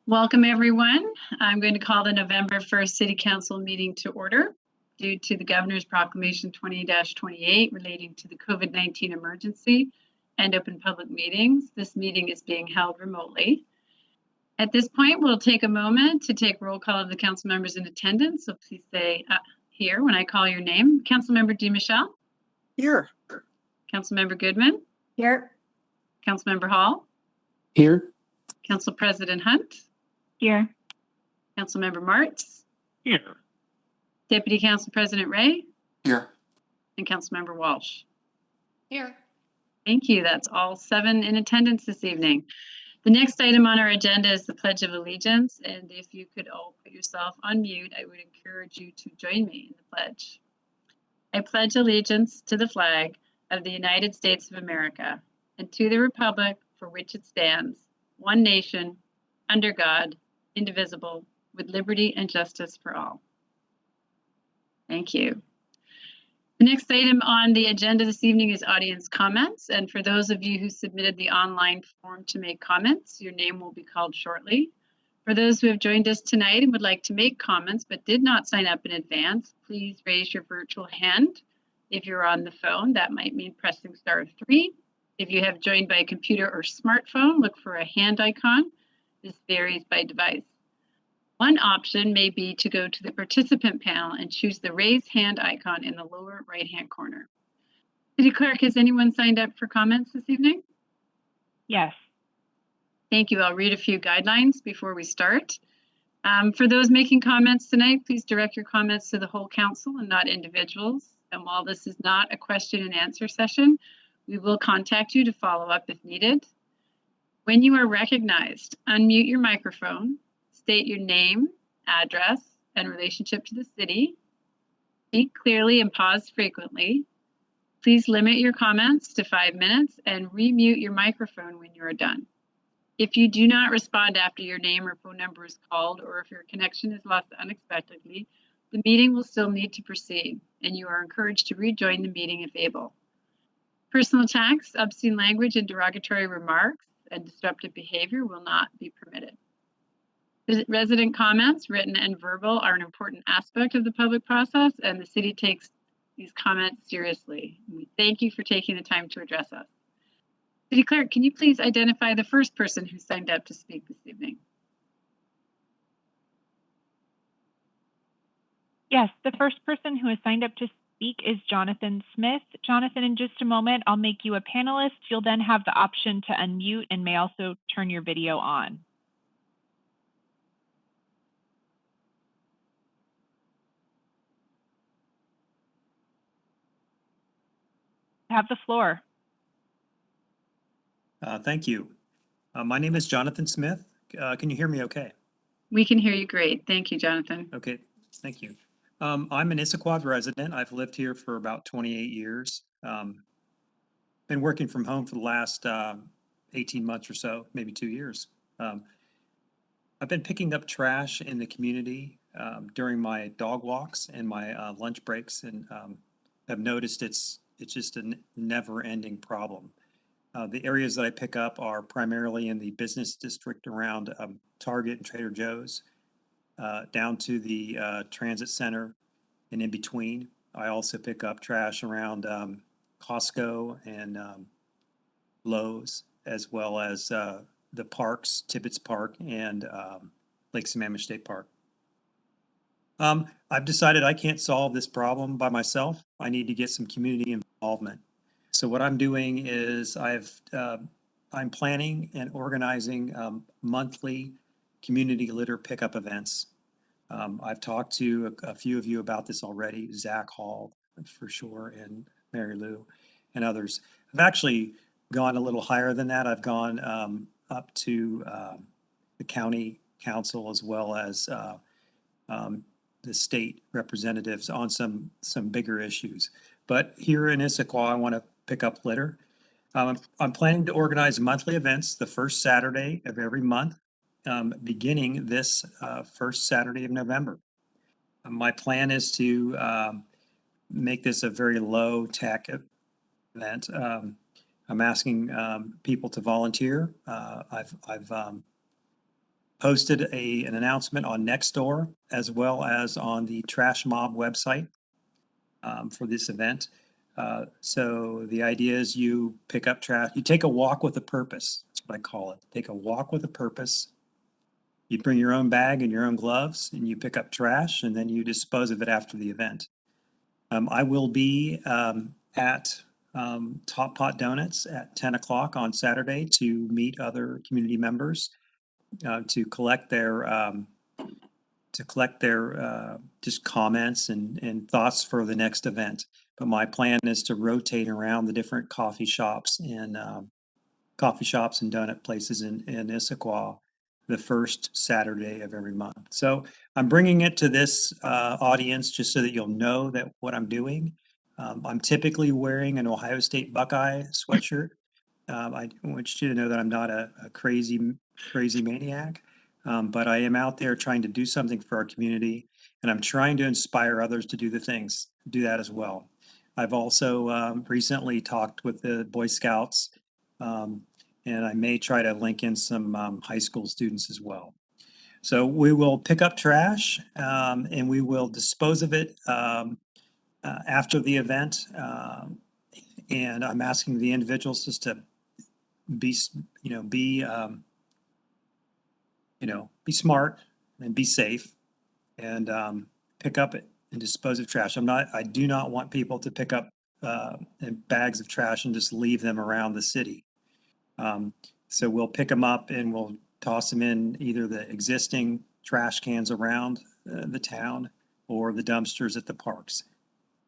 Welcome, everyone. I'm going to call the November 1st City Council meeting to order. Due to the Governor's Proclamation 20-28 relating to the COVID-19 emergency and open public meetings, this meeting is being held remotely. At this point, we'll take a moment to take roll call of the council members in attendance. So please say here when I call your name. Councilmember DeMichelle? Here. Councilmember Goodman? Here. Councilmember Hall? Here. Council President Hunt? Here. Councilmember Martz? Here. Deputy Council President Ray? Here. And Councilmember Walsh? Here. Thank you. That's all 7 in attendance this evening. The next item on our agenda is the Pledge of Allegiance. And if you could all put yourself on mute, I would encourage you to join me in the pledge. I pledge allegiance to the flag of the United States of America and to the republic for which it stands, one nation, under God, indivisible, with liberty and justice for all. Thank you. The next item on the agenda this evening is audience comments. And for those of you who submitted the online form to make comments, your name will be called shortly. For those who have joined us tonight and would like to make comments but did not sign up in advance, please raise your virtual hand. If you're on the phone, that might mean pressing *3. If you have joined by a computer or smartphone, look for a hand icon. This varies by device. One option may be to go to the participant panel and choose the raise hand icon in the lower right-hand corner. City Clerk, has anyone signed up for comments this evening? Yes. Thank you. I'll read a few guidelines before we start. For those making comments tonight, please direct your comments to the whole council and not individuals. And while this is not a question and answer session, we will contact you to follow up if needed. When you are recognized, unmute your microphone, state your name, address, and relationship to the city. Speak clearly and pause frequently. Please limit your comments to 5 minutes and remute your microphone when you are done. If you do not respond after your name or phone number is called, or if your connection is lost unexpectedly, the meeting will still need to proceed, and you are encouraged to rejoin the meeting if able. Personal attacks, obscene language, and derogatory remarks and disruptive behavior will not be permitted. Resident comments, written and verbal, are an important aspect of the public process, and the city takes these comments seriously. We thank you for taking the time to address us. City Clerk, can you please identify the first person who signed up to speak this evening? Yes, the first person who has signed up to speak is Jonathan Smith. Jonathan, in just a moment, I'll make you a panelist. You'll then have the option to unmute and may also turn your video on. Have the floor. Thank you. My name is Jonathan Smith. Can you hear me okay? We can hear you great. Thank you, Jonathan. Okay, thank you. I'm an Issaquah resident. I've lived here for about 28 years. Been working from home for the last 18 months or so, maybe 2 years. I've been picking up trash in the community during my dog walks and my lunch breaks, and have noticed it's just a never-ending problem. The areas that I pick up are primarily in the business district around Target and Trader Joe's, down to the transit center and in between. I also pick up trash around Costco and Lowe's, as well as the parks, Tibbetts Park and Lake Sammamish State Park. I've decided I can't solve this problem by myself. I need to get some community involvement. So what I'm doing is I'm planning and organizing monthly community litter pickup events. I've talked to a few of you about this already, Zach Hall for sure, and Mary Lou and others. I've actually gone a little higher than that. I've gone up to the county council as well as the state representatives on some bigger issues. But here in Issaquah, I want to pick up litter. I'm planning to organize monthly events the first Saturday of every month, beginning this first Saturday of November. My plan is to make this a very low tech event. I'm asking people to volunteer. I've posted an announcement on Nextdoor as well as on the Trash Mob website for this event. So the idea is you pick up trash, you take a walk with a purpose. That's what I call it. Take a walk with a purpose. You bring your own bag and your own gloves and you pick up trash and then you dispose of it after the event. I will be at Top Pot Donuts at 10 o'clock on Saturday to meet other community members to collect their just comments and thoughts for the next event. But my plan is to rotate around the different coffee shops and donut places in Issaquah the first Saturday of every month. So I'm bringing it to this audience just so that you'll know that what I'm doing. I'm typically wearing an Ohio State Buckeye sweatshirt. I want you to know that I'm not a crazy maniac, but I am out there trying to do something for our community, and I'm trying to inspire others to do that as well. I've also recently talked with the Boy Scouts, and I may try to link in some high school students as well. So we will pick up trash and we will dispose of it after the event. And I'm asking the individuals just to be smart and be safe and pick up it and dispose of trash. I do not want people to pick up bags of trash and just leave them around the city. So we'll pick them up and we'll toss them in either the existing trash cans around the town or the dumpsters at the parks.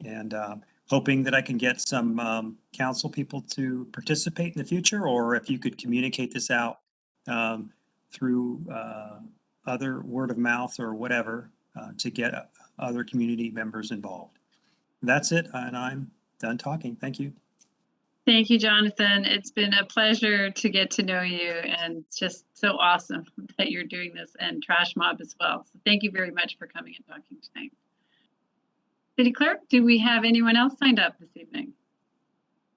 And hoping that I can get some council people to participate in the future, or if you could communicate this out through other word of mouth or whatever to get other community members involved. That's it, and I'm done talking. Thank you. Thank you, Jonathan. It's been a pleasure to get to know you, and just so awesome that you're doing this, and Trash Mob as well. So thank you very much for coming and talking tonight. City Clerk, do we have anyone else signed up this evening?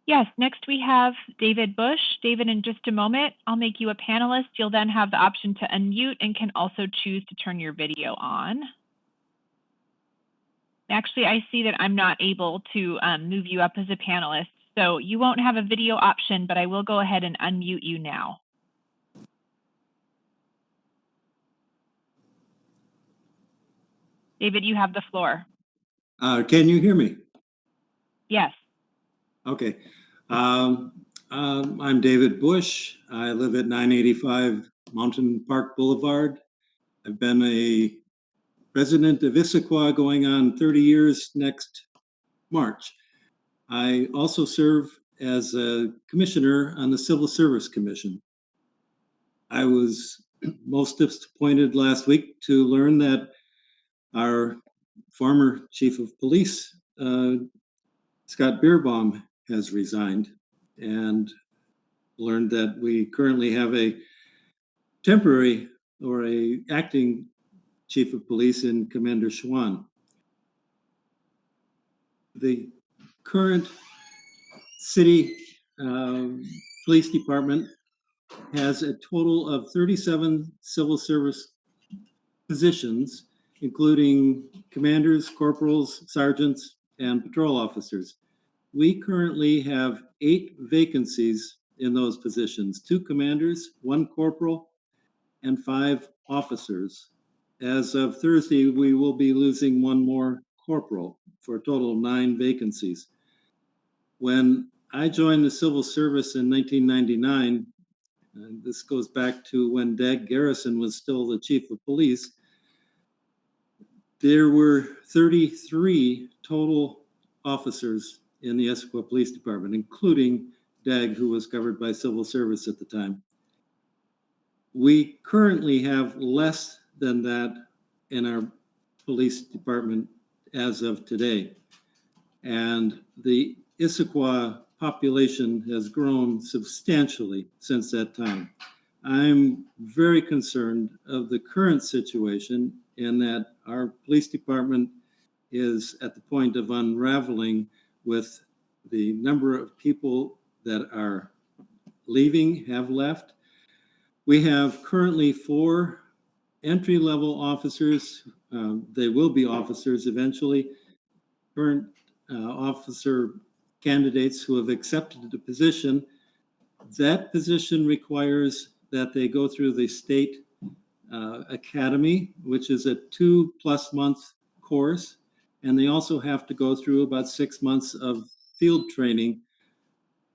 Yes, next we have David Bush. David, in just a moment, I'll make you a panelist. You'll then have the option to unmute and can also choose to turn your video on. Actually, I see that I'm not able to move you up as a panelist, so you won't have a video option, but I will go ahead and unmute you now. David, you have the floor. Can you hear me? Yes. Okay. I'm David Bush. I live at 985 Mountain Park Boulevard. I've been a resident of Issaquah going on 30 years next March. I also serve as a commissioner on the Civil Service Commission. I was most disappointed last week to learn that our former chief of police, Scott Beerbaum, has resigned, and learned that we currently have a temporary or a acting chief of police in Commander Schwann. The current city police department has a total of 37 civil service positions, including commanders, corporals, sergeants, and patrol officers. We currently have 8 vacancies in those positions: 2 commanders, 1 corporal, and 5 officers. As of Thursday, we will be losing 1 more corporal for a total of 9 vacancies. When I joined the civil service in 1999, and this goes back to when Dag Garrison was still the chief of police, there were 33 total officers in the Issaquah Police Department, including Dag, who was covered by civil service at the time. We currently have less than that in our police department as of today. And the Issaquah population has grown substantially since that time. I'm very concerned of the current situation in that our police department is at the point of unraveling with the number of people that are leaving, have left. We have currently 4 entry-level officers, they will be officers eventually, current officer candidates who have accepted the position. That position requires that they go through the state academy, which is a 2+ month course. And they also have to go through about 6 months of field training.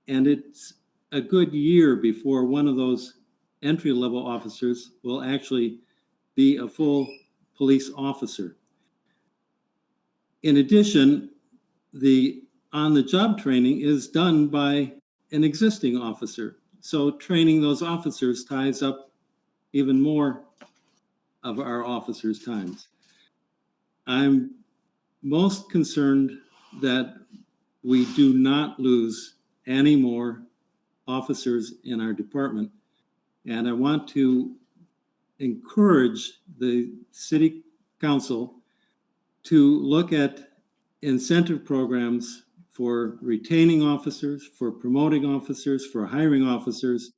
And it's a good year before one of those entry-level officers will actually be a full police officer. In addition, the on-the-job training is done by an existing officer. So training those officers ties up even more of our officers' times. I'm most concerned that we do not lose any more officers in our department. And I want to encourage the city council to look at incentive programs for retaining officers, for promoting officers, for hiring officers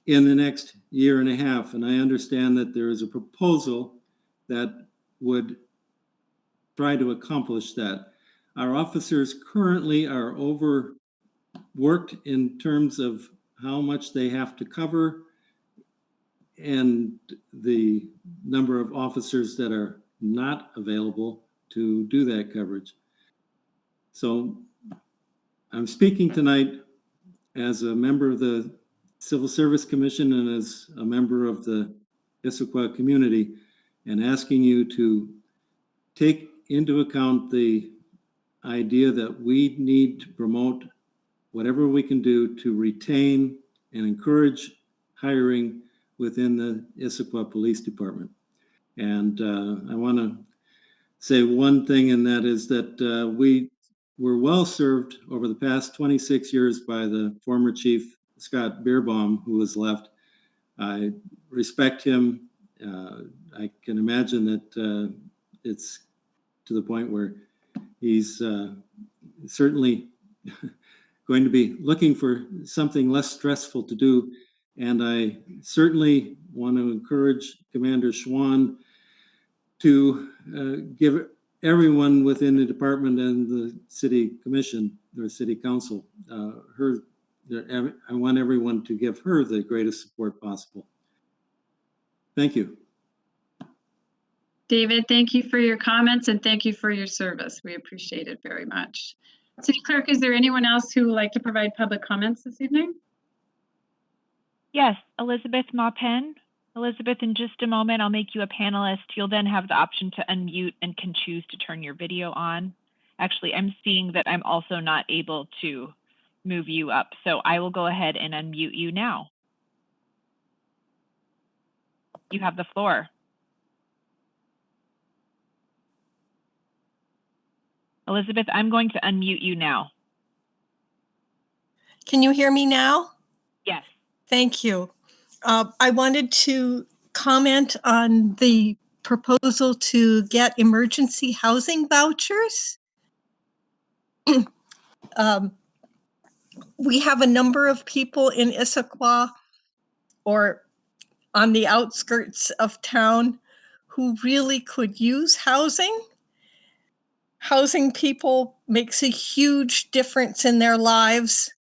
in the next year and a half. And I understand that there is a proposal that would try to accomplish that. Our officers currently are overworked in terms of how much they have to cover and the number of officers that are not available to do that coverage. So I'm speaking tonight as a member of the Civil Service Commission and as a member of the Issaquah community, and asking you to take into account the idea that we need to promote whatever we can do to retain and encourage hiring within the Issaquah Police Department. And I want to say one thing, and that is that we were well served over the past 26 years by the former Chief Scott Beerbaum, who has left. I respect him. I can imagine that it's to the point where he's certainly going to be looking for something less stressful to do. And I certainly want to encourage Commander Schwann to give everyone within the department and the city commission or city council I want everyone to give her the greatest support possible. Thank you. David, thank you for your comments and thank you for your service. We appreciate it very much. City Clerk, is there anyone else who would like to provide public comments this evening? Yes, Elizabeth Maupin. Elizabeth, in just a moment, I'll make you a panelist. You'll then have the option to unmute and can choose to turn your video on. Actually, I'm seeing that I'm also not able to move you up, so I will go ahead and unmute you now. You have the floor. Elizabeth, I'm going to unmute you now. Can you hear me now? Yes. Thank you. I wanted to comment on the proposal to get emergency housing vouchers. We have a number of people in Issaquah or on the outskirts of town who really could use housing. Housing people makes a huge difference in their lives,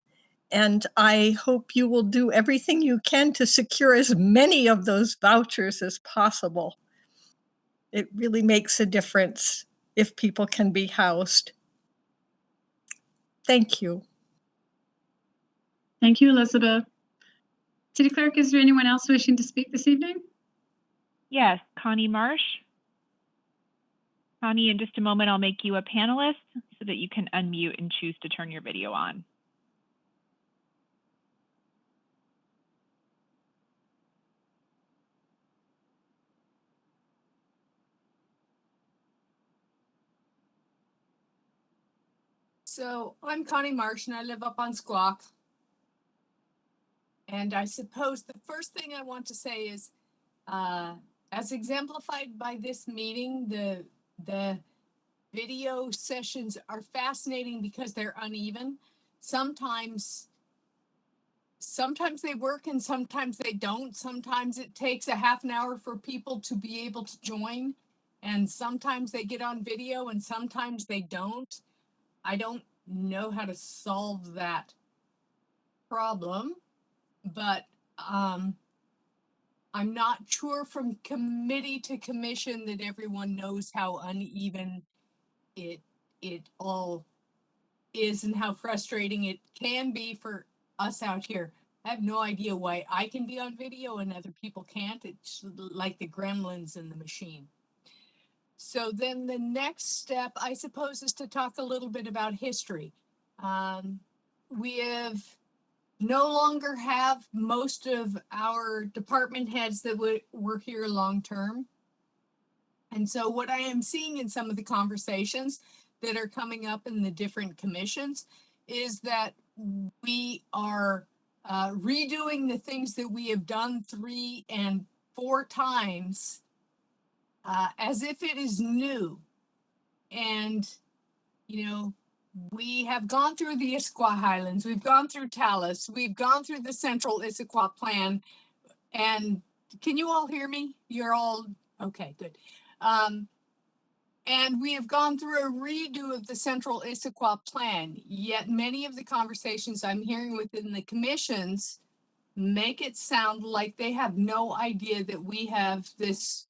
and I hope you will do everything you can to secure as many of those vouchers as possible. It really makes a difference if people can be housed. Thank you. Thank you, Elizabeth. City Clerk, is there anyone else wishing to speak this evening? Yes, Connie Marsh. Connie, in just a moment, I'll make you a panelist so that you can unmute and choose to turn your video on. So I'm Connie Marsh and I live up on Squawk. And I suppose the first thing I want to say is, as exemplified by this meeting, the video sessions are fascinating because they're uneven. Sometimes sometimes they work and sometimes they don't. Sometimes it takes a half an hour for people to be able to join. And sometimes they get on video and sometimes they don't. I don't know how to solve that problem, but I'm not sure from committee to commission that everyone knows how uneven it all is and how frustrating it can be for us out here. I have no idea why I can be on video and other people can't. It's like the gremlins in the machine. So then the next step, I suppose, is to talk a little bit about history. We have no longer have most of our department heads that were here long term. And so what I am seeing in some of the conversations that are coming up in the different commissions is that we are redoing the things that we have done 3 and 4 times as if it is new. And, you know, we have gone through the Issaquah Highlands, we've gone through Talus, we've gone through the Central Issaquah Plan. And can you all hear me? You're all, okay, good. And we have gone through a redo of the Central Issaquah Plan, yet many of the conversations I'm hearing within the commissions make it sound like they have no idea that we have this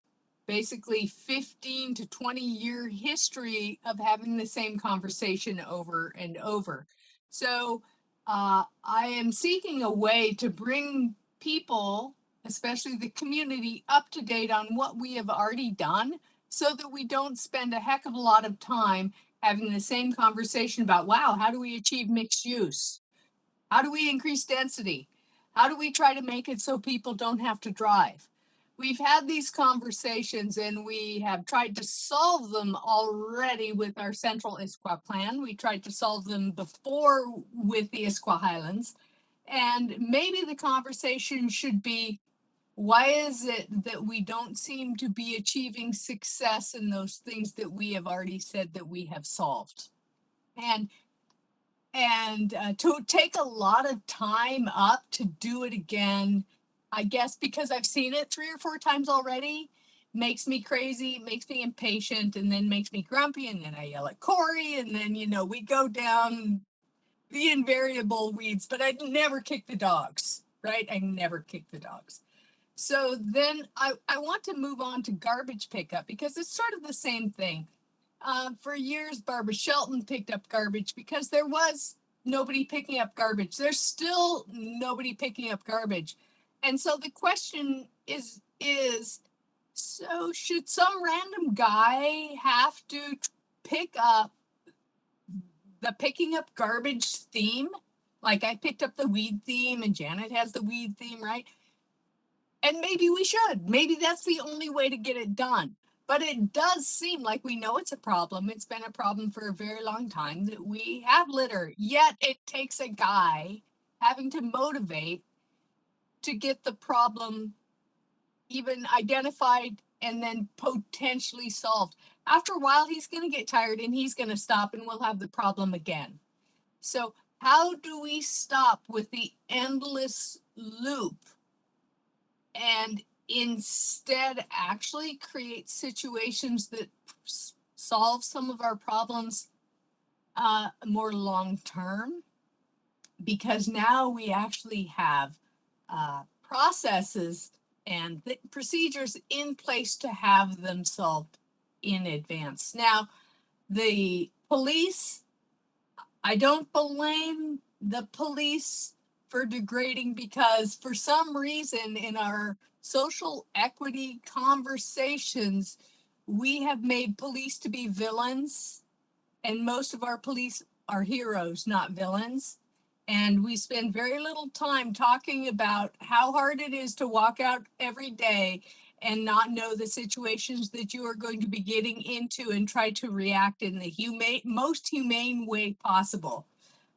basically 15 to 20-year history of having the same conversation over and over. So I am seeking a way to bring people, especially the community, up to date on what we have already done, so that we don't spend a heck of a lot of time having the same conversation about, wow, how do we achieve mixed use? How do we increase density? How do we try to make it so people don't have to drive? We've had these conversations and we have tried to solve them already with our Central Issaquah Plan. We tried to solve them before with the Issaquah Highlands. And maybe the conversation should be, why is it that we don't seem to be achieving success in those things that we have already said that we have solved? And to take a lot of time up to do it again, I guess because I've seen it 3 or 4 times already, makes me crazy, makes me impatient, and then makes me grumpy, and then I yell at Corey, and then, you know, we go down the invariable weeds, but I never kick the dogs, right? I never kick the dogs. So then I want to move on to garbage pickup because it's sort of the same thing. For years, Barbara Shelton picked up garbage because there was nobody picking up garbage. There's still nobody picking up garbage. And so the question is, so should some random guy have to pick up the picking up garbage theme? Like I picked up the weed theme and Janet has the weed theme, right? And maybe we should. Maybe that's the only way to get it done. But it does seem like we know it's a problem. It's been a problem for a very long time that we have litter. Yet it takes a guy having to motivate to get the problem even identified and then potentially solved. After a while, he's going to get tired and he's going to stop and we'll have the problem again. So how do we stop with the endless loop and instead actually create situations that solve some of our problems more long term? Because now we actually have processes and procedures in place to have them solved in advance. Now, the police, I don't blame the police for degrading because for some reason in our social equity conversations, we have made police to be villains, and most of our police are heroes, not villains. And we spend very little time talking about how hard it is to walk out every day and not know the situations that you are going to be getting into and try to react in the most humane way possible.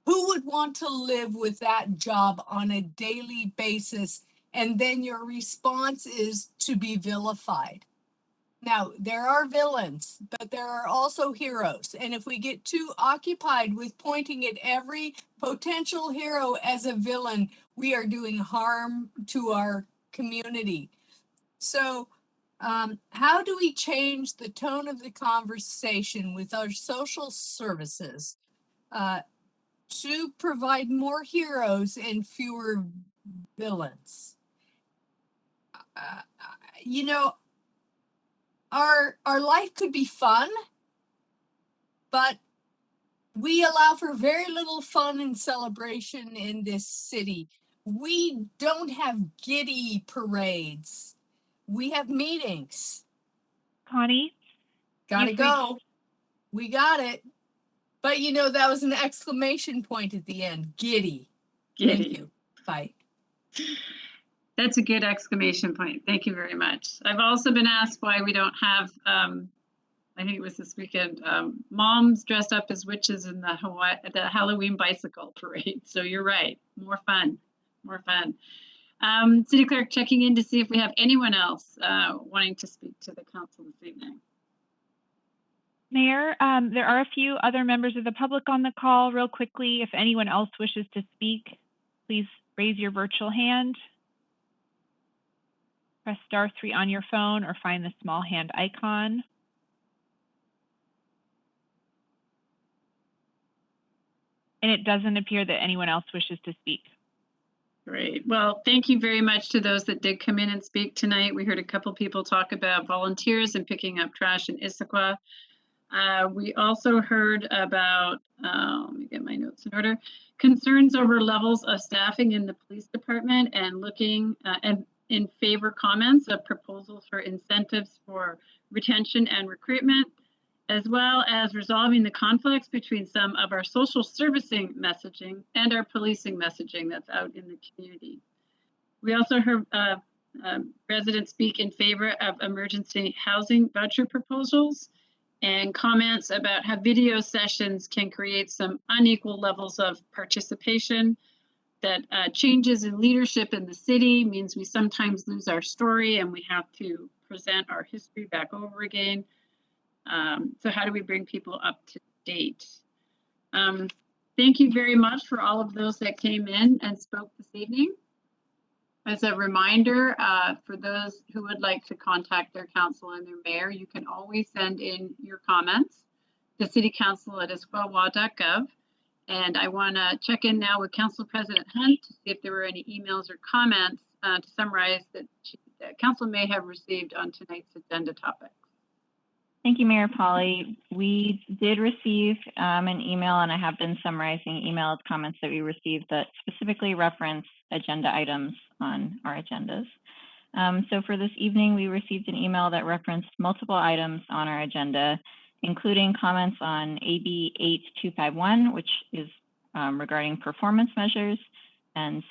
Who would want to live with that job on a daily basis? And then your response is to be vilified. Now, there are villains, but there are also heroes. And if we get too occupied with pointing at every potential hero as a villain, we are doing harm to our community. So, how do we change the tone of the conversation with our social services to provide more heroes and fewer villains? You know, our life could be fun, but we allow for very little fun and celebration in this city. We don't have giddy parades. We have meetings. Connie, Gotta You've go. We got it. But you know, that was an exclamation point at the end. Giddy. Thank Giddy. you. Bye. That's a good exclamation point. Thank you very much. I've also been asked why we don't have, I think it was this weekend, moms dressed up as witches in the Halloween bicycle parade. So you're right. More fun. More fun. City Clerk checking in to see if we have anyone else wanting to speak to the council this evening. Mayor, there are a few other members of the public on the call. Real quickly, if anyone else wishes to speak, please raise your virtual hand. Press *3 on your phone or find the small hand icon. And it doesn't appear that anyone else wishes to speak. Great. Well, thank you very much to those that did come in and speak tonight. We heard a couple people talk about volunteers and picking up trash in Issaquah. We also heard about, let me get my notes in order, concerns over levels of staffing in the police department and looking and in favor comments of proposals for incentives for retention and recruitment, as well as resolving the conflicts between some of our social servicing messaging and our policing messaging that's out in the community. We also heard residents speak in favor of emergency housing voucher proposals and comments about how video sessions can create some unequal levels of participation, that changes in leadership in the city means we sometimes lose our story and we have to present our history back over again. So how do we bring people up to date? Thank you very much for all of those that came in and spoke this evening. As a reminder, for those who would like to contact their council and their mayor, you can always send in your comments to citycouncil@issaquah.gov. And I want to check in now with Council President Hunt to see if there were any emails or comments to summarize that council may have received on tonight's agenda topics. Thank you, Mayor Polly. We did receive an email, and I have been summarizing emailed comments that we received that specifically reference agenda items on our agendas. So for this evening, we received an email that referenced multiple items on our agenda, including comments on AB 8251, which is regarding performance measures. And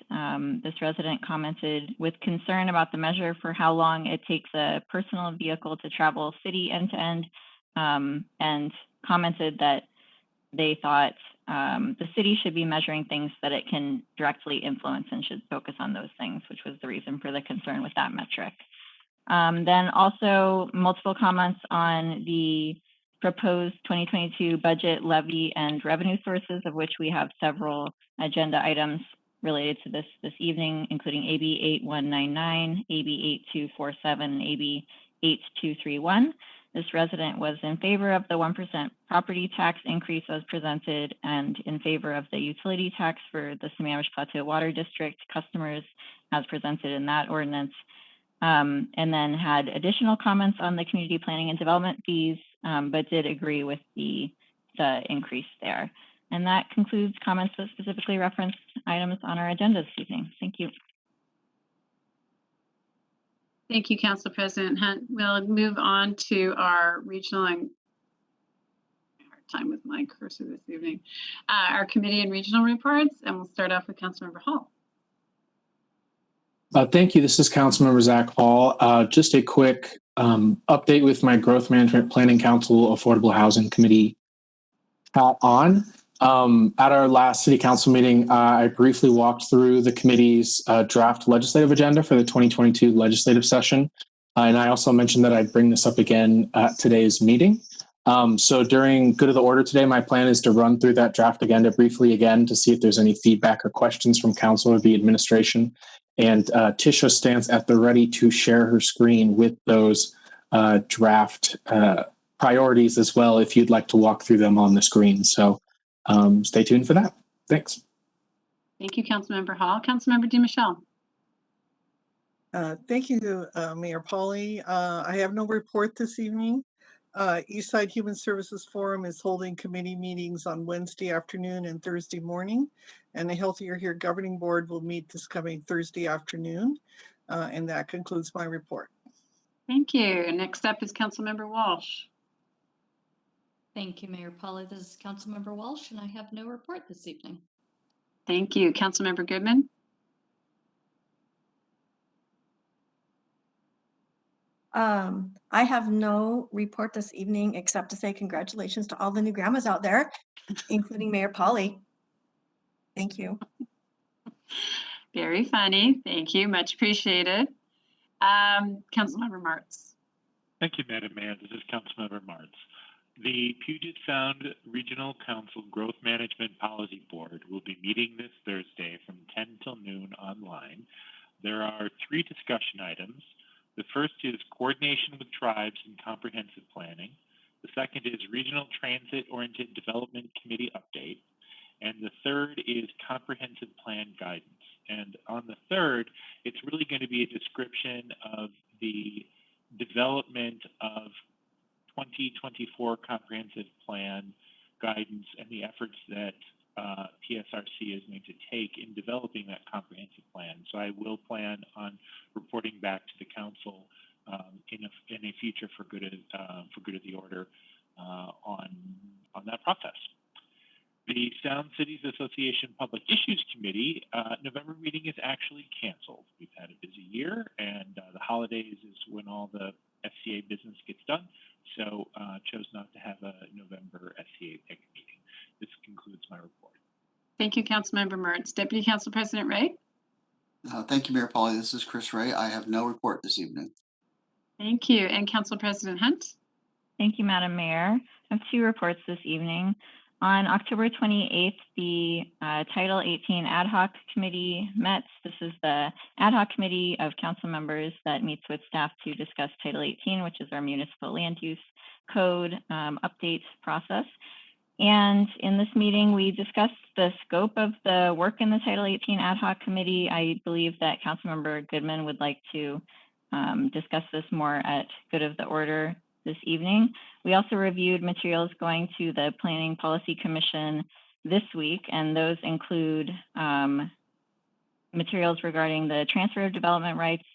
this resident commented with concern about the measure for how long it takes a personal vehicle to travel city end to end, and commented that they thought the city should be measuring things that it can directly influence and should focus on those things, which was the reason for the concern with that metric. Then also multiple comments on the proposed 2022 budget, levy, and revenue sources, of which we have several agenda items related to this evening, including AB 8199, AB 8247, and AB 8231. This resident was in favor of the 1% property tax increase as presented and in favor of the utility tax for the Sammamish Plateau Water District customers as presented in that ordinance. And then had additional comments on the community planning and development fees, but did agree with the increase there. And that concludes comments that specifically reference items on our agenda this evening. Thank you. Thank you, Council President Hunt. We'll move on to our regional and hard time with my cursor this evening, our committee and regional reports, and we'll start off with Councilmember Hall. Thank you. This is Councilmember Zach Hall. Just a quick update with my Growth Management Planning Council Affordable Housing Committee hat on. At our last City Council meeting, I briefly walked through the committee's draft legislative agenda for the 2022 legislative session. And I also mentioned that I'd bring this up again at today's meeting. So during good of the order today, my plan is to run through that draft agenda briefly again to see if there's any feedback or questions from council or the administration. And Tisha stands at the ready to share her screen with those draft priorities as well if you'd like to walk through them on the screen. So stay tuned for that. Thanks. Thank you, Councilmember Hall. Councilmember DiMichele. Thank you, Mayor Polly. I have no report this evening. Eastside Human Services Forum is holding committee meetings on Wednesday afternoon and Thursday morning, and the Healthier Here Governing Board will meet this coming Thursday afternoon. And that concludes my report. Thank you. Next up is Councilmember Walsh. Thank you, Mayor Polly. This is Councilmember Walsh, and I have no report this evening. Thank you. Councilmember Goodman. I have no report this evening except to say congratulations to all the new grandmas out there, including Mayor Polly. Thank you. Very funny. Thank you. Much appreciated. Councilmember Martz. Thank you, Madam Mayor. This is Councilmember Martz. The Puget Sound Regional Council Growth Management Policy Board will be meeting this Thursday from 10 till noon online. There are 3 discussion items. The first is coordination with tribes and comprehensive planning. The second is regional transit-oriented development committee update. And the third is comprehensive plan guidance. And on the third, it's really going to be a description of the development of 2024 comprehensive plan guidance and the efforts that PSRC is going to take in developing that comprehensive plan. So I will plan on reporting back to the council in a future for good of the order on that process. The Sound Cities Association Public Issues Committee November meeting is actually canceled. We've had a busy year, and the holidays is when all the SCA business gets done. So chose not to have a November SCA PIC meeting. This concludes my report. Thank you, Councilmember Mertz. Deputy Council President Ray. Thank you, Mayor Polly. This is Chris Ray. I have no report this evening. Thank you. And Council President Hunt. Thank you, Madam Mayor. I have 2 reports this evening. On October 28th, the Title 18 Ad Hoc Committee met. This is the ad hoc committee of council members that meets with staff to discuss Title 18, which is our municipal land use code update process. And in this meeting, we discussed the scope of the work in the Title 18 Ad Hoc Committee. I believe that Councilmember Goodman would like to discuss this more at good of the order this evening. We also reviewed materials going to the Planning Policy Commission this week, and those include materials regarding the transfer of development rights,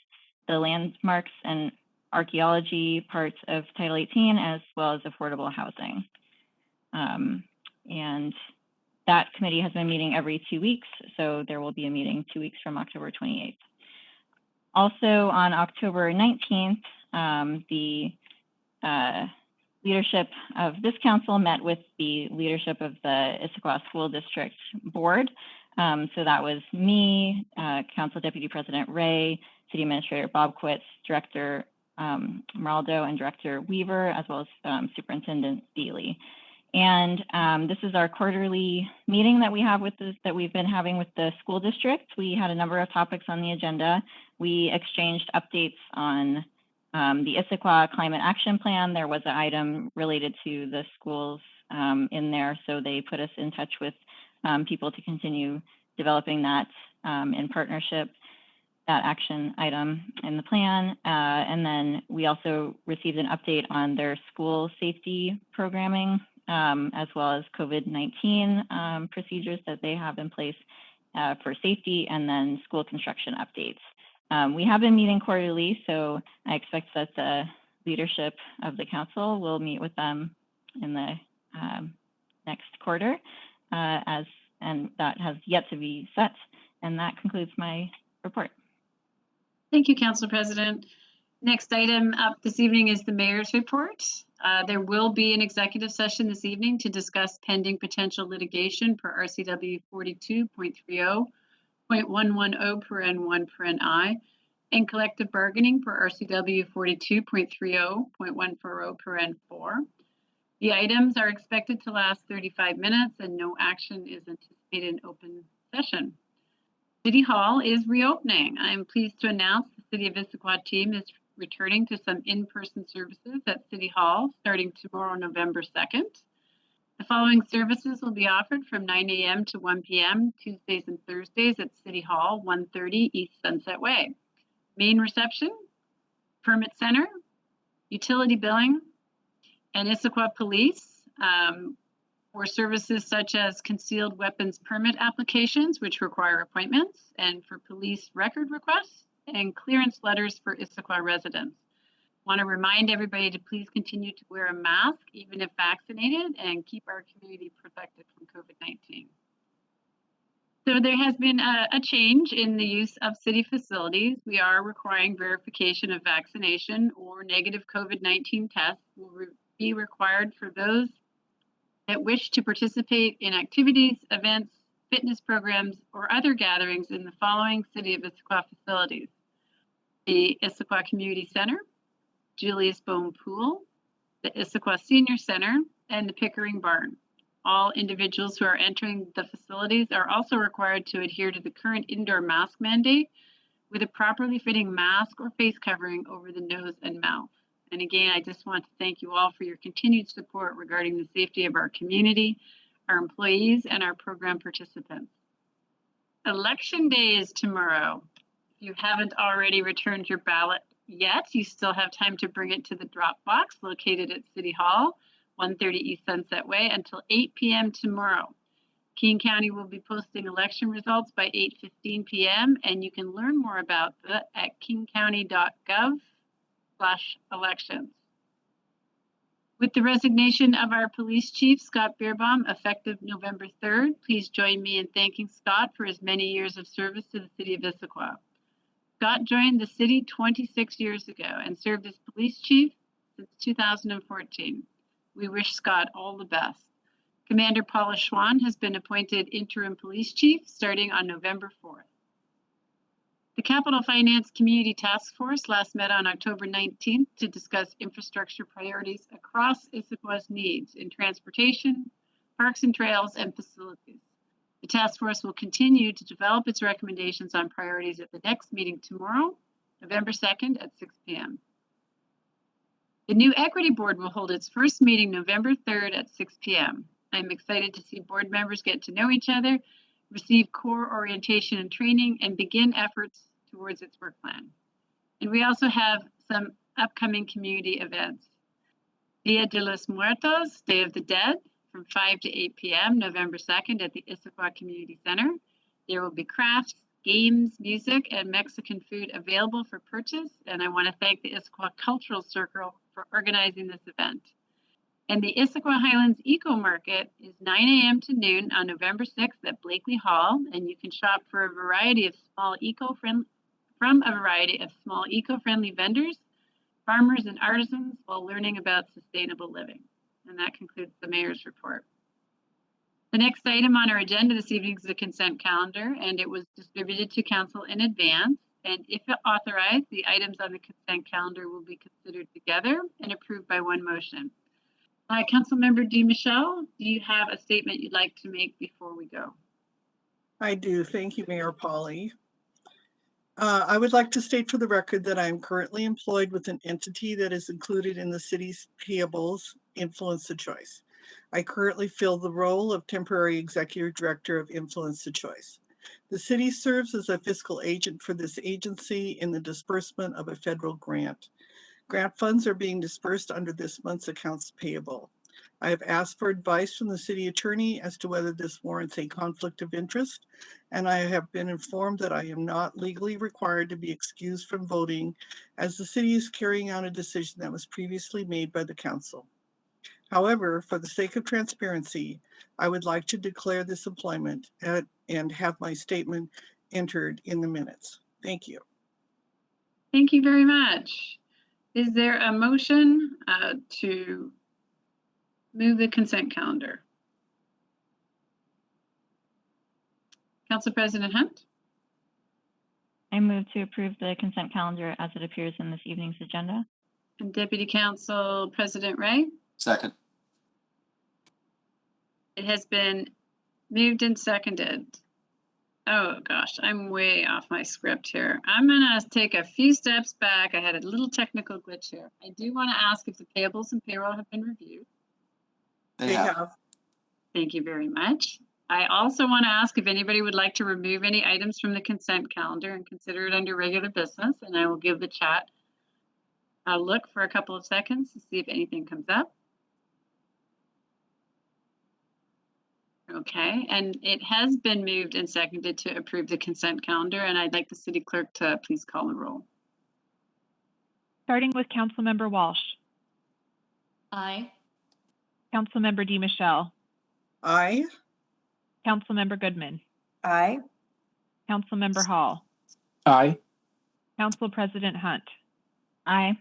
the landmarks and archaeology parts of Title 18, as well as affordable housing. And that committee has been meeting every 2 weeks, so there will be a meeting 2 weeks from October 28th. Also on October 19th, the leadership of this council met with the leadership of the Issaquah School District Board. So that was me, Council Deputy President Ray, City Administrator Bob Quitz, Director Maraldo, and Director Weaver, as well as Superintendent Steely. And this is our quarterly meeting that we have with that we've been having with the school district. We had a number of topics on the agenda. We exchanged updates on the Issaquah Climate Action Plan. There was an item related to the schools in there, so they put us in touch with people to continue developing that in partnership, that action item in the plan. And then we also received an update on their school safety programming, as well as COVID-19 procedures that they have in place for safety, and then school construction updates. We have been meeting quarterly, so I expect that the leadership of the council will meet with them in the next quarter, and that has yet to be set. And that concludes my report. Thank you, Council President. Next item up this evening is the mayor's report. There will be an executive session this evening to discuss pending potential litigation per RCW 42.30.110 (1) I, and collective bargaining per RCW 42.30.140 per N4. The items are expected to last 35 minutes and no action is anticipated in open session. City Hall is reopening. I'm pleased to announce the City of Issaquah team is returning to some in-person services at City Hall starting tomorrow, November 2nd. The following services will be offered from 9 a.m. to 1 p.m. Tuesdays and Thursdays at City Hall, 130 East Sunset Way. Main reception, permit center, utility billing, and Issaquah Police for services such as concealed weapons permit applications, which require appointments, and for police record requests and clearance letters for Issaquah residents. Want to remind everybody to please continue to wear a mask, even if vaccinated, and keep our community protected from COVID-19. So there has been a change in the use of city facilities. We are requiring verification of vaccination or negative COVID-19 tests will be required for those that wish to participate in activities, events, fitness programs, or other gatherings in the following City of Issaquah facilities: the Issaquah Community Center, Julius Bone Pool, the Issaquah Senior Center, and the Pickering Barn. All individuals who are entering the facilities are also required to adhere to the current indoor mask mandate with a properly fitting mask or face covering over the nose and mouth. And again, I just want to thank you all for your continued support regarding the safety of our community, our employees, and our program participants. Election Day is tomorrow. If you haven't already returned your ballot yet, you still have time to bring it to the drop box located at City Hall, 130 East Sunset Way, until 8 p.m. tomorrow. King County will be posting election results by 8:15 p.m. and you can learn more about that at kingcounty.gov/elections. With the resignation of our police chief, Scott Beerbaum, effective November 3rd, please join me in thanking Scott for his many years of service to the City of Issaquah. Scott joined the city 26 years ago and served as police chief since 2014. We wish Scott all the best. Commander Paula Schwann has been appointed interim police chief starting on November 4th. The Capital Finance Community Task Force last met on October 19th to discuss infrastructure priorities across Issaquah's needs in transportation, parks and trails, and facilities. The task force will continue to develop its recommendations on priorities at the next meeting tomorrow, November 2nd at 6 p.m. The new Equity Board will hold its first meeting November 3rd at 6 p.m. I'm excited to see board members get to know each other, receive core orientation and training, and begin efforts towards its work plan. And we also have some upcoming community events. Dia de los Muertos, Day of the Dead, from 5 to 8 p.m. November 2nd at the Issaquah Community Center. There will be crafts, games, music, and Mexican food available for purchase. And I want to thank the Issaquah Cultural Circle for organizing this event. And the Issaquah Highlands Eco Market is 9 a.m. to noon on November 6th at Blakely Hall, and you can shop for a variety of small eco-friendly vendors, farmers, and artisans while learning about sustainable living. And that concludes the mayor's report. The next item on our agenda this evening is the consent calendar, and it was distributed to council in advance. And if authorized, the items on the consent calendar will be considered together and approved by one motion. Councilmember DiMichele, do you have a statement you'd like to make before we go? I do. Thank you, Mayor Polly. I would like to state for the record that I am currently employed with an entity that is included in the city's Payables Influence the Choice. I currently fill the role of temporary executive director of Influence the Choice. The city serves as a fiscal agent for this agency in the disbursement of a federal grant. Grant funds are being dispersed under this month's accounts payable. I have asked for advice from the city attorney as to whether this warrants a conflict of interest, and I have been informed that I am not legally required to be excused from voting, as the city is carrying out a decision that was previously made by the council. However, for the sake of transparency, I would like to declare this employment and have my statement entered in the minutes. Thank you. Thank you very much. Is there a motion to move the consent calendar? Council President Hunt? I move to approve the consent calendar as it appears in this evening's agenda. And Deputy Council President Ray. Second. It has been moved and seconded. Oh gosh, I'm way off my script here. I'm gonna take a few steps back. I had a little technical glitch here. I do want to ask if the payables and payroll have been reviewed. They have. Thank you very much. I also want to ask if anybody would like to remove any items from the consent calendar and consider it under regular business, and I will give the chat a look for a couple of seconds to see if anything comes up. Okay, and it has been moved and seconded to approve the consent calendar, and I'd like the city clerk to please call the roll. Starting with Councilmember Walsh, Aye. Councilmember DiMichele, Aye. Councilmember Goodman, Aye. Councilmember Hall, Aye. Council President Hunt, Aye.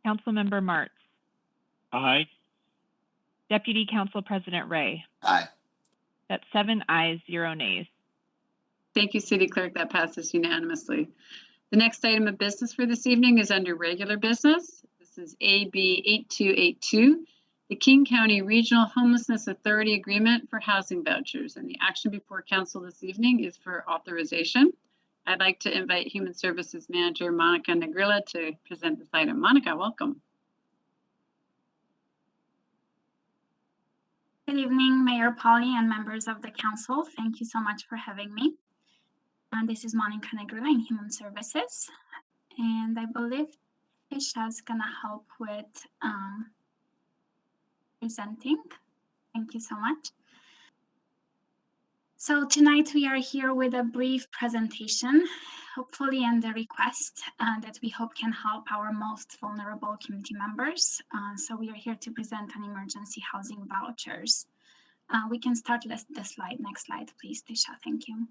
Councilmember Martz, Aye. Deputy Council President Ray. Aye. That's 7 ayes, 0 nays. Thank you, City Clerk. That passes unanimously. The next item of business for this evening is under regular business. This is AB 8282, the King County Regional Homelessness Authority Agreement for Housing Vouchers. And the action before council this evening is for authorization. I'd like to invite Human Services Manager Monica Negrilla to present this item. Monica, welcome. Good evening, Mayor Polly and members of the council. Thank you so much for having me. And this is Monica Negrilla in Human Services. And I believe Isha's gonna help with presenting. Thank you so much. So tonight we are here with a brief presentation, hopefully and the request that we hope can help our most vulnerable community members. So we are here to present an emergency housing vouchers. We can start the slide. Next slide, please, Tisha. Thank you.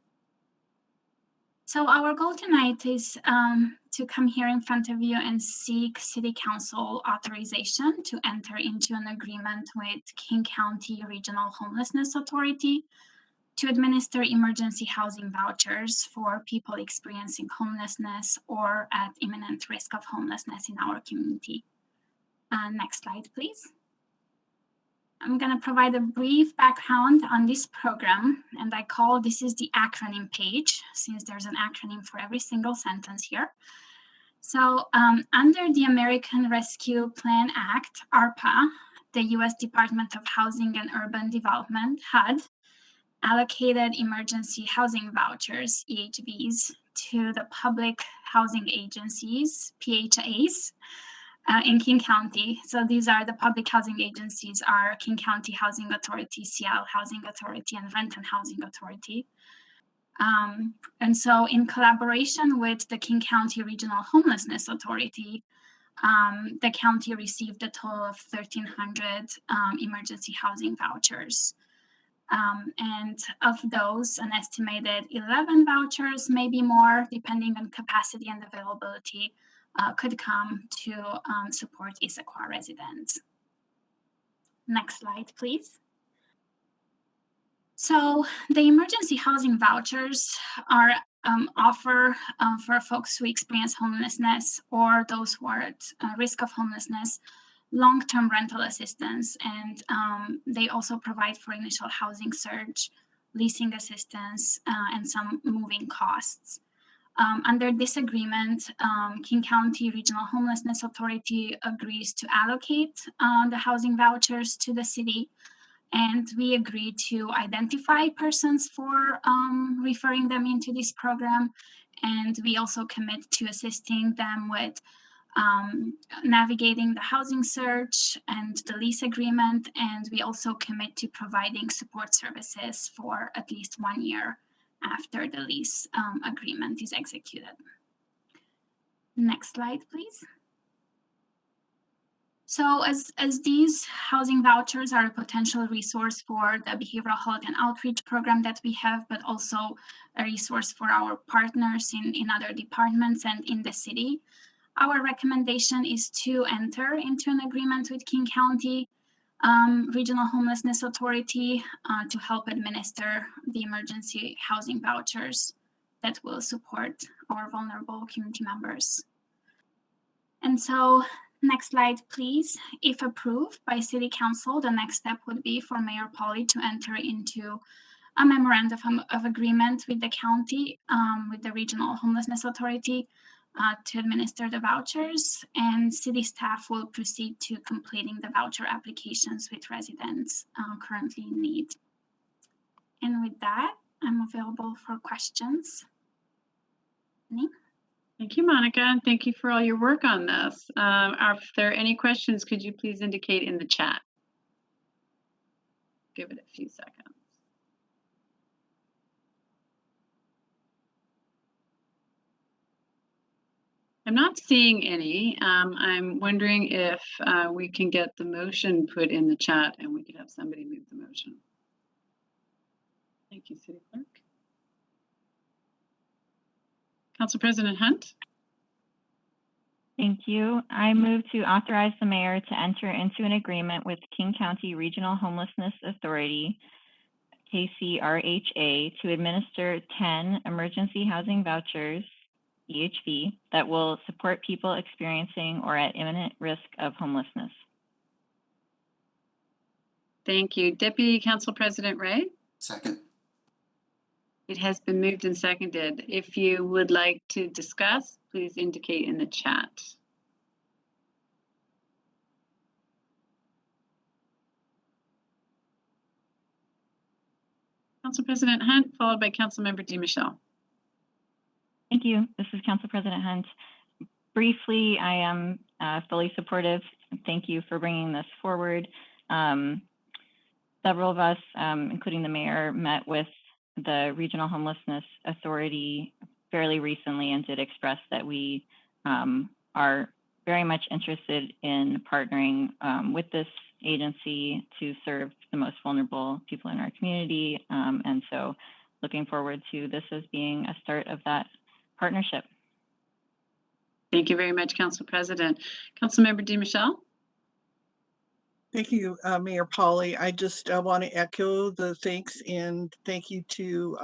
So our goal tonight is to come here in front of you and seek City Council authorization to enter into an agreement with King County Regional Homelessness Authority to administer emergency housing vouchers for people experiencing homelessness or at imminent risk of homelessness in our community. Next slide, please. I'm going to provide a brief background on this program, and I call this is the acronym page, since there's an acronym for every single sentence here. So under the American Rescue Plan Act, ARPA, the U.S. Department of Housing and Urban Development, HUD, allocated emergency housing vouchers, EHVs, to the public housing agencies, PHAs, in King County. So these are the public housing agencies are King County Housing Authority, Seattle Housing Authority, and Renton Housing Authority. And so in collaboration with the King County Regional Homelessness Authority, the county received a total of 1,300 emergency housing vouchers. And of those, an estimated 11 vouchers, maybe more, depending on capacity and availability, could come to support Issaquah residents. Next slide, please. So the emergency housing vouchers are offer for folks who experience homelessness or those who are at risk of homelessness, long-term rental assistance, and they also provide for initial housing search, leasing assistance, and some moving costs. Under this agreement, King County Regional Homelessness Authority agrees to allocate the housing vouchers to the city, and we agree to identify persons for referring them into this program, and we also commit to assisting them with navigating the housing search and the lease agreement, and we also commit to providing support services for at least 1 year after the lease agreement is executed. Next slide, please. So as these housing vouchers are a potential resource for the behavioral health and outreach program that we have, but also a resource for our partners in other departments and in the city, our recommendation is to enter into an agreement with King County Regional Homelessness Authority to help administer the emergency housing vouchers that will support our vulnerable community members. And so, next slide, please. If approved by City Council, the next step would be for Mayor Polly to enter into a memorandum of agreement with the county, with the Regional Homelessness Authority, to administer the vouchers, and city staff will proceed to completing the voucher applications with residents currently in need. And with that, I'm available for questions. Any? Thank you, Monica, and thank you for all your work on this. If there are any questions, could you please indicate in the chat? Give it a few seconds. I'm not seeing any. I'm wondering if we can get the motion put in the chat and we could have somebody move the motion. Thank you, City Clerk. Council President Hunt. Thank you. I move to authorize the mayor to enter into an agreement with King County Regional Homelessness Authority, KCRHA, to administer 10 emergency housing vouchers, EHV, that will support people experiencing or at imminent risk of homelessness. Thank you. Deputy Council President Ray. Second. It has been moved and seconded. If you would like to discuss, please indicate in the chat. Council President Hunt, followed by Councilmember DiMichele. Thank you. This is Council President Hunt. Briefly, I am fully supportive. Thank you for bringing this forward. Several of us, including the mayor, met with the Regional Homelessness Authority fairly recently and did express that we are very much interested in partnering with this agency to serve the most vulnerable people in our community. And so looking forward to this as being a start of that partnership. Thank you very much, Council President. Councilmember DiMichele. Thank you, Mayor Polly. I just want to echo the thanks and thank you to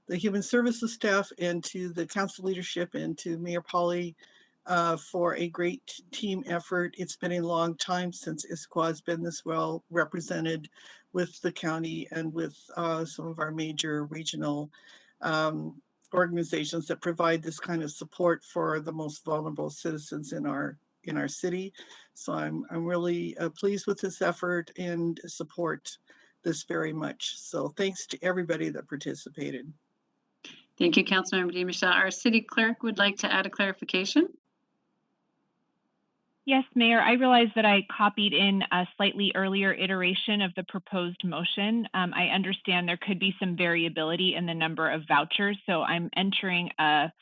the Human Services staff and to the council leadership and to Mayor Polly for a great team effort. It's been a long time since Issaquah has been this well represented with the county and with some of our major regional organizations that provide this kind of support for the most vulnerable citizens in our city. So I'm really pleased with this effort and support this very much. So thanks to everybody that participated. Thank you, Councilmember DiMichele. Our city clerk would like to add a clarification. Yes, Mayor, I realize that I copied in a slightly earlier iteration of the proposed motion. I understand there could be some variability in the number of vouchers, so I'm entering a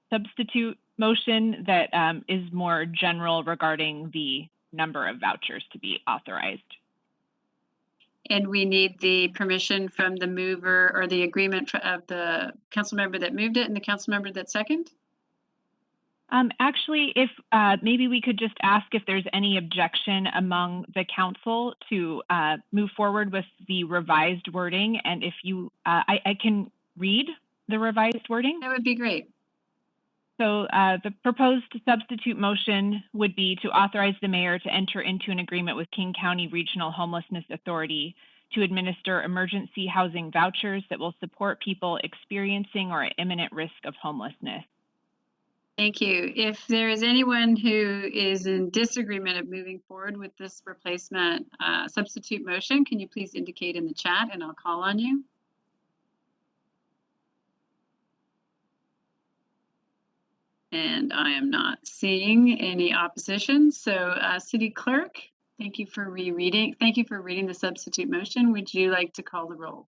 substitute motion that is more general regarding the number of vouchers to be authorized. And we need the permission from the mover or the agreement of the council member that moved it and the council member that seconded? Actually, if maybe we could just ask if there's any objection among the council to move forward with the revised wording, and if you, I can read the revised wording. That would be great. So the proposed substitute motion would be to authorize the mayor to enter into an agreement with King County Regional Homelessness Authority to administer emergency housing vouchers that will support people experiencing or at imminent risk of homelessness. Thank you. If there is anyone who is in disagreement of moving forward with this replacement substitute motion, can you please indicate in the chat and I'll call on you? And I am not seeing any opposition. So City Clerk, thank you for reading the substitute motion. Would you like to call the roll?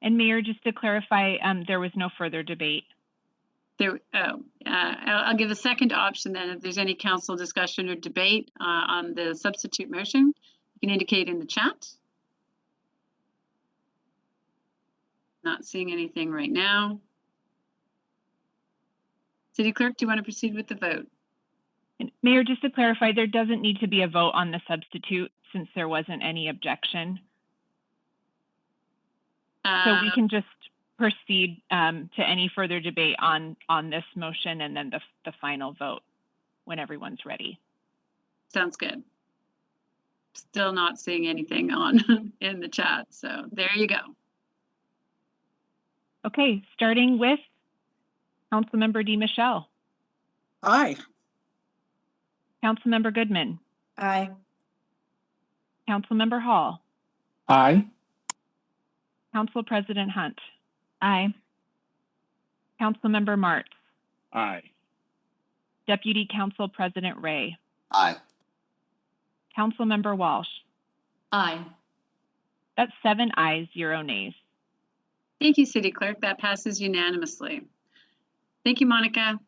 And Mayor, just to clarify, there was no further debate. I'll give a second option then. If there's any council discussion or debate on the substitute motion, you can indicate in the chat. Not seeing anything right now. City Clerk, do you want to proceed with the vote? And Mayor, just to clarify, there doesn't need to be a vote on the substitute since there wasn't any objection. So we can just proceed to any further debate on this motion and then the final vote when everyone's ready. Sounds good. Still not seeing anything on in the chat, so there you go. Okay, starting with Councilmember DiMichele, Aye. Councilmember Goodman, Aye. Councilmember Hall, Aye. Council President Hunt, Aye. Councilmember Martz, Aye. Deputy Council President Ray, Aye. Councilmember Walsh. Aye. That's 7 ayes, 0 nays. Thank you, City Clerk. That passes unanimously. Thank you, Monica.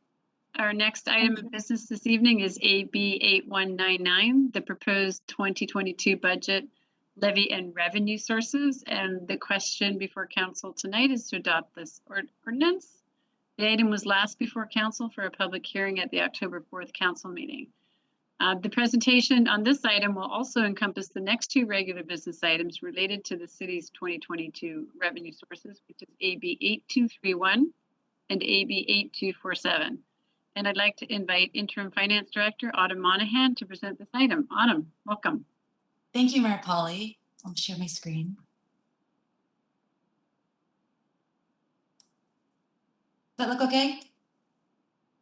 Our next item of business this evening is AB 8199, the proposed 2022 budget levy and revenue sources. And the question before council tonight is to adopt this ordinance. The item was last before council for a public hearing at the October 4th council meeting. The presentation on this item will also encompass the next 2 regular business items related to the city's 2022 revenue sources, which is AB 8231 and AB 8247. And I'd like to invite Interim Finance Director Autumn Monahan to present this item. Autumn, welcome. Thank you, Mayor Polly. I'll share my screen. Does that look okay?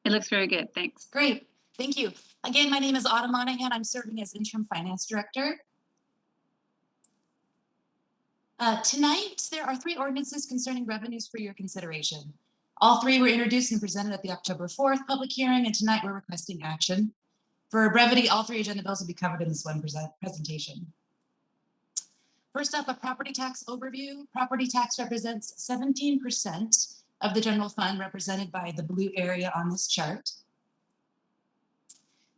It looks very good, thanks. Great, thank you. Again, my name is Autumn Monahan. I'm serving as Interim Finance Director. Tonight, there are 3 ordinances concerning revenues for your consideration. All 3 were introduced and presented at the October 4th public hearing, and tonight we're requesting action. For brevity, all 3 agenda bills will be covered in this one presentation. First up, a property tax overview. Property tax represents 17% of the general fund, represented by the blue area on this chart.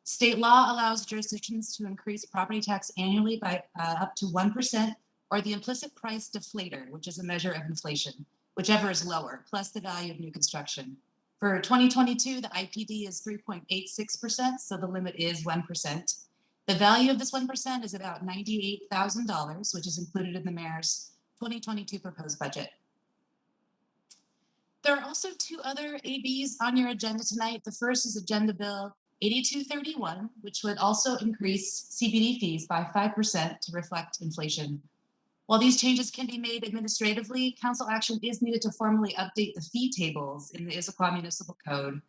State law allows jurisdictions to increase property tax annually by up to 1%, or the implicit price deflator, which is a measure of inflation, whichever is lower, plus the value of new construction. For 2022, the IPD is 3.86%, so the limit is 1%. The value of this 1% is about $98,000, which is included in the mayor's 2022 proposed budget. There are also 2 other ABs on your agenda tonight. The first is Agenda Bill 8231, which would also increase CBD fees by 5% to reflect inflation. While these changes can be made administratively, council action is needed to formally update the fee tables in the Issaquah Municipal Code.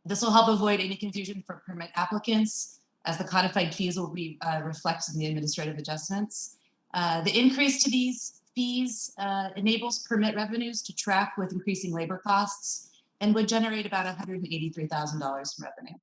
This will help avoid any confusion for permit applicants, as the codified fees will be reflected in the administrative adjustments. The increase to these fees enables permit revenues to track with increasing labor costs and would generate about $183,000 in revenue.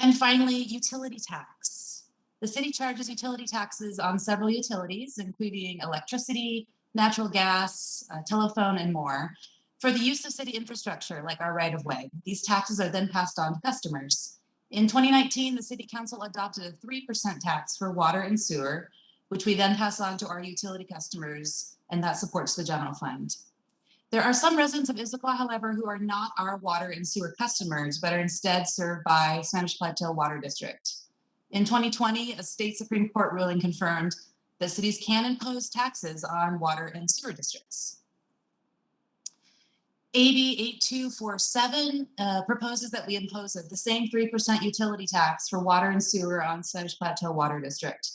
And finally, utility tax. The city charges utility taxes on several utilities, including electricity, natural gas, telephone, and more, for the use of city infrastructure like our right-of-way. These taxes are then passed on to customers. In 2019, the City Council adopted a 3% tax for water and sewer, which we then pass on to our utility customers, and that supports the general fund. There are some residents of Issaquah, however, who are not our water and sewer customers, but are instead served by Sammamish Plateau Water District. In 2020, a state Supreme Court ruling confirmed that cities can impose taxes on water and sewer districts. AB 8247 proposes that we impose the same 3% utility tax for water and sewer on Sammamish Plateau Water District.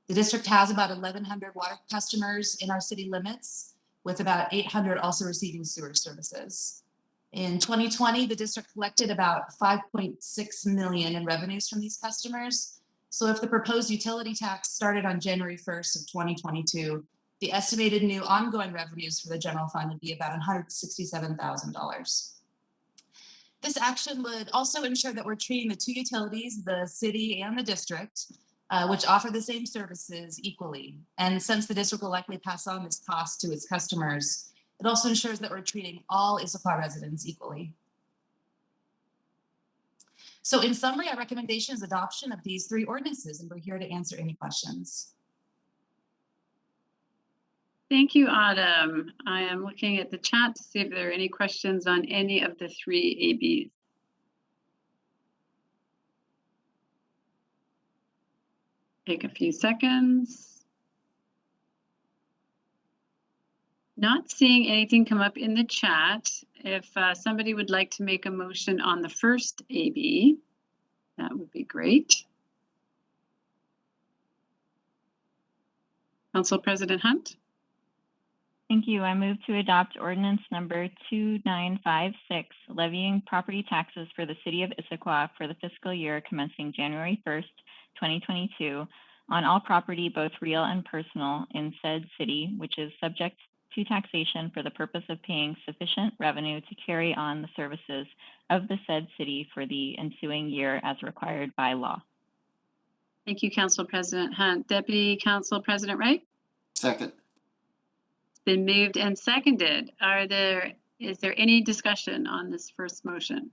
The district has about 1,100 water customers in our city limits, with about 800 also receiving sewer services. In 2020, the district collected about $5.6 million in revenues from these customers. So if the proposed utility tax started on January 1st of 2022, the estimated new ongoing revenues for the general fund would be about $167,000. This action would also ensure that we're treating the 2 utilities, the city and the district, which offer the same services equally. And since the district will likely pass on this cost to its customers, it also ensures that we're treating all Issaquah residents equally. So in summary, our recommendation is adoption of these 3 ordinances, and we're here to answer any questions. Thank you, Autumn. I am looking at the chat to see if there are any questions on any of the 3 ABs. Take a few seconds. Not seeing anything come up in the chat. If somebody would like to make a motion on the first AB, that would be great. Council President Hunt. Thank you. I move to adopt ordinance number 2956, levying property taxes for the city of Issaquah for the fiscal year commencing January 1st, 2022, on all property, both real and personal, in said city, which is subject to taxation for the purpose of paying sufficient revenue to carry on the services of the said city for the ensuing year as required by law. Thank you, Council President Hunt. Deputy Council President Wright. Second. It's been moved and seconded. Is there any discussion on this first motion?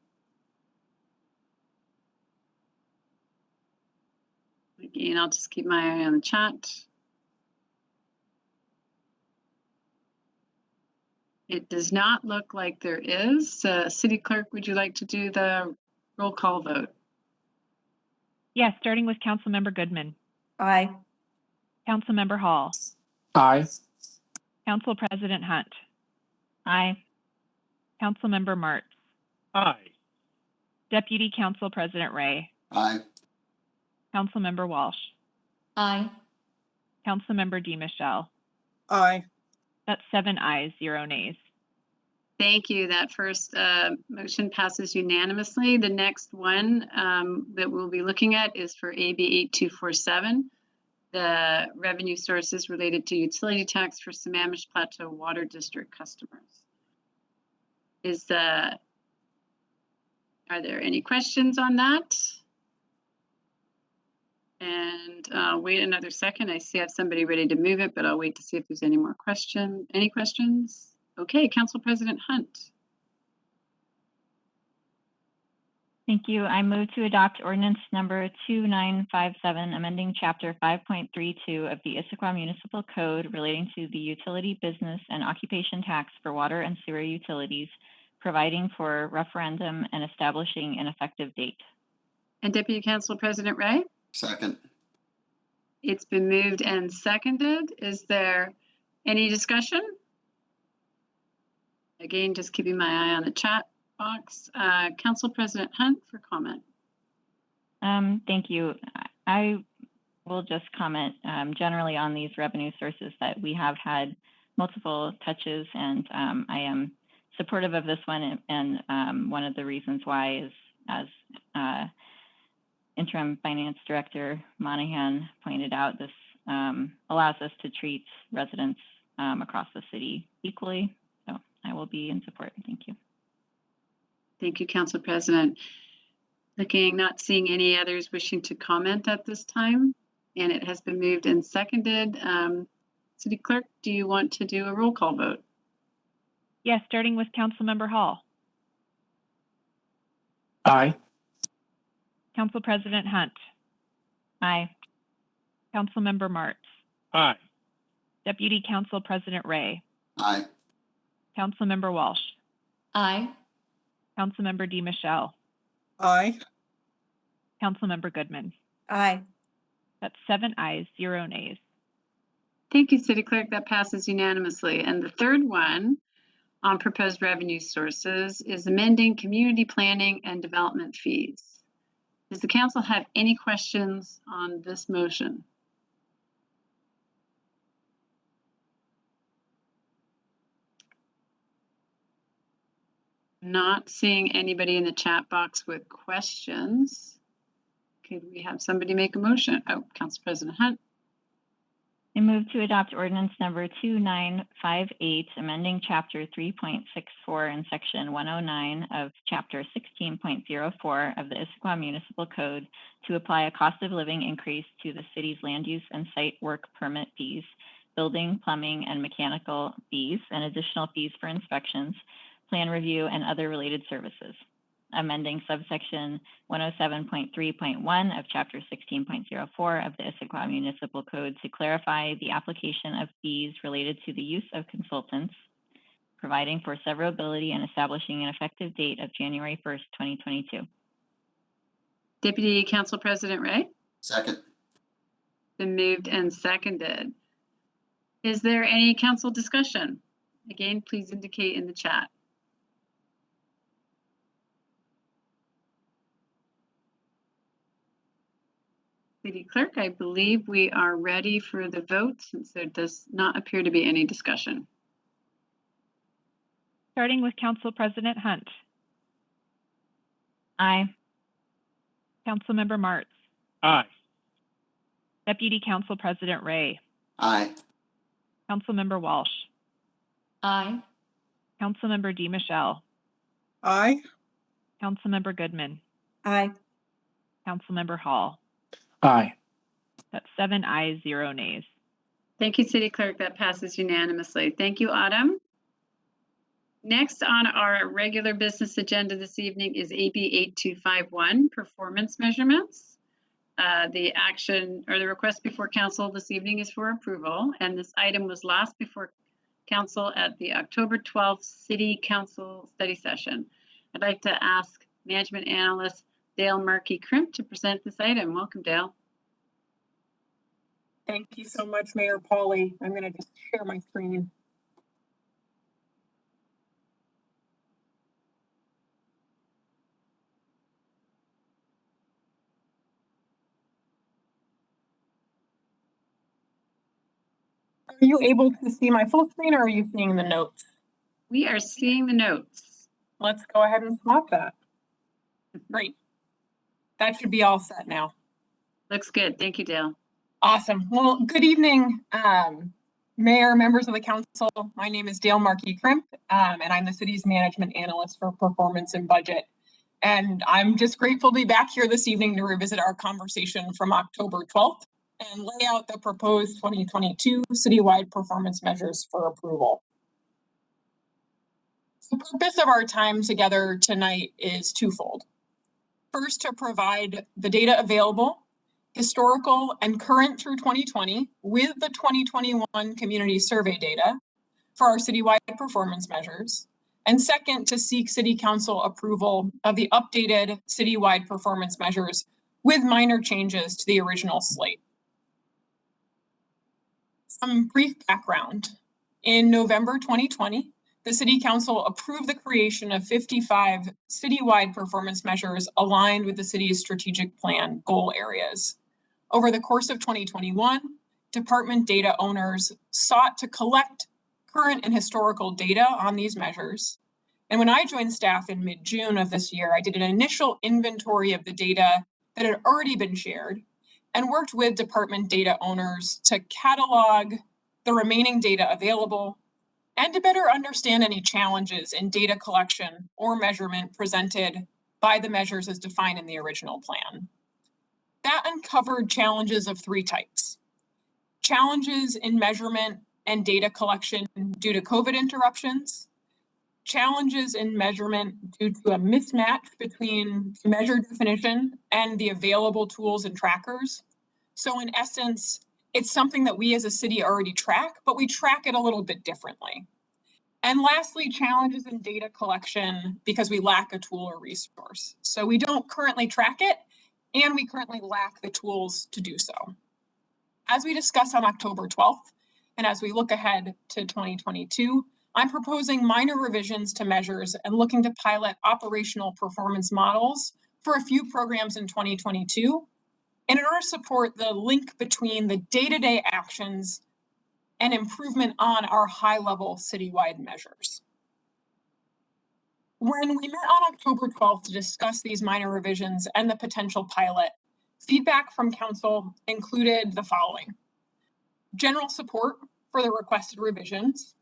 Again, I'll just keep my eye on the chat. It does not look like there is. City Clerk, would you like to do the roll call vote? Yes, starting with Councilmember Goodman, Aye. Councilmember Hall, Aye. Council President Hunt, Aye. Councilmember Martz, Aye. Deputy Council President Ray, Aye. Councilmember Walsh, Aye. Councilmember DeMichelle. Aye. That's 7 ayes, 0 nays. Thank you. That first motion passes unanimously. The next one that we'll be looking at is for AB 8247, the revenue sources related to utility tax for Sammamish Plateau Water District customers. Are there any questions on that? And wait another second. I see I have somebody ready to move it, but I'll wait to see if there's any more questions. Any questions? Okay, Council President Hunt. Thank you. I move to adopt ordinance number 2957, amending chapter 5.32 of the Issaquah Municipal Code relating to the utility business and occupation tax for water and sewer utilities, providing for referendum and establishing an effective date. And Deputy Council President Ray? Second. It's been moved and seconded. Is there any discussion? Again, just keeping my eye on the chat box. Council President Hunt for comment. Thank you. I will just comment generally on these revenue sources that we have had multiple touches, and I am supportive of this one. And one of the reasons why is, as Interim Finance Director Monahan pointed out, this allows us to treat residents across the city equally. So I will be in support. Thank you. Thank you, Council President. Not seeing any others wishing to comment at this time, and it has been moved and seconded. City Clerk, do you want to do a roll call vote? Yes, starting with Councilmember Hall, Aye. Council President Hunt, Aye. Councilmember Martz, Aye. Deputy Council President Ray, Aye. Councilmember Walsh, Aye. Councilmember DeMichelle, Aye. Councilmember Goodman. Aye. That's 7 ayes, 0 nays. Thank you, City Clerk. That passes unanimously. And the third one on proposed revenue sources is amending community planning and development fees. Does the council have any questions on this motion? Not seeing anybody in the chat box with questions. Could we have somebody make a motion? Oh, Council President Hunt. I move to adopt ordinance number 2958, amending chapter 3.64 and section 109 of chapter 16.04 of the Issaquah Municipal Code to apply a cost of living increase to the city's land use and site work permit fees, building, plumbing, and mechanical fees, and additional fees for inspections, plan review, and other related services. Amending subsection 107.3.1 of chapter 16.04 of the Issaquah Municipal Code to clarify the application of fees related to the use of consultants, providing for severability and establishing an effective date of January 1st, 2022. Deputy Council President Ray? Second. Been moved and seconded. Is there any council discussion? Again, please indicate in the chat. City Clerk, I believe we are ready for the vote since there does not appear to be any discussion. Starting with Council President Hunt, Aye. Councilmember Martz, Aye. Deputy Council President Ray, Aye. Councilmember Walsh, Aye. Councilmember DiMichele, Aye. Councilmember Goodman, Aye. Councilmember Hall. Aye. That's 7 ayes, 0 nays. Thank you, City Clerk. That passes unanimously. Thank you, Autumn. Next on our regular business agenda this evening is AB 8251, performance measurements. The action or the request before council this evening is for approval, and this item was last before council at the October 12th City Council study session. I'd like to ask Management Analyst Dale Markey-Crimp to present this item. Welcome, Dale. Thank you so much, Mayor Pauly. I'm going to just share my screen. Are you able to see my full screen or are you seeing the notes? We are seeing the notes. Let's go ahead and swap that. Great. That should be all set now. Looks good. Thank you, Dale. Awesome. Well, good evening, Mayor, members of the council. My name is Dale Markey-Crimp, and I'm the city's management analyst for performance and budget. And I'm just grateful to be back here this evening to revisit our conversation from October 12th and lay out the proposed 2022 citywide performance measures for approval. The purpose of our time together tonight is twofold. First, to provide the data available, historical and current through 2020, with the 2021 community survey data for our citywide performance measures. And second, to seek City Council approval of the updated citywide performance measures with minor changes to the original slate. Some brief background. In November 2020, the City Council approved the creation of 55 citywide performance measures aligned with the city's strategic plan goal areas. Over the course of 2021, department data owners sought to collect current and historical data on these measures. And when I joined staff in mid-June of this year, I did an initial inventory of the data that had already been shared and worked with department data owners to catalog the remaining data available and to better understand any challenges in data collection or measurement presented by the measures as defined in the original plan. That uncovered challenges of three types. Challenges in measurement and data collection due to COVID interruptions, challenges in measurement due to a mismatch between the measure definition and the available tools and trackers. So in essence, it's something that we as a city already track, but we track it a little bit differently. And lastly, challenges in data collection because we lack a tool or resource. So we don't currently track it, and we currently lack the tools to do so. As we discussed on October 12th, and as we look ahead to 2022, I'm proposing minor revisions to measures and looking to pilot operational performance models for a few programs in 2022 in order to support the link between the day-to-day actions and improvement on our high-level citywide measures. When we met on October 12th to discuss these minor revisions and the potential pilot, feedback from council included the following: general support for the requested revisions,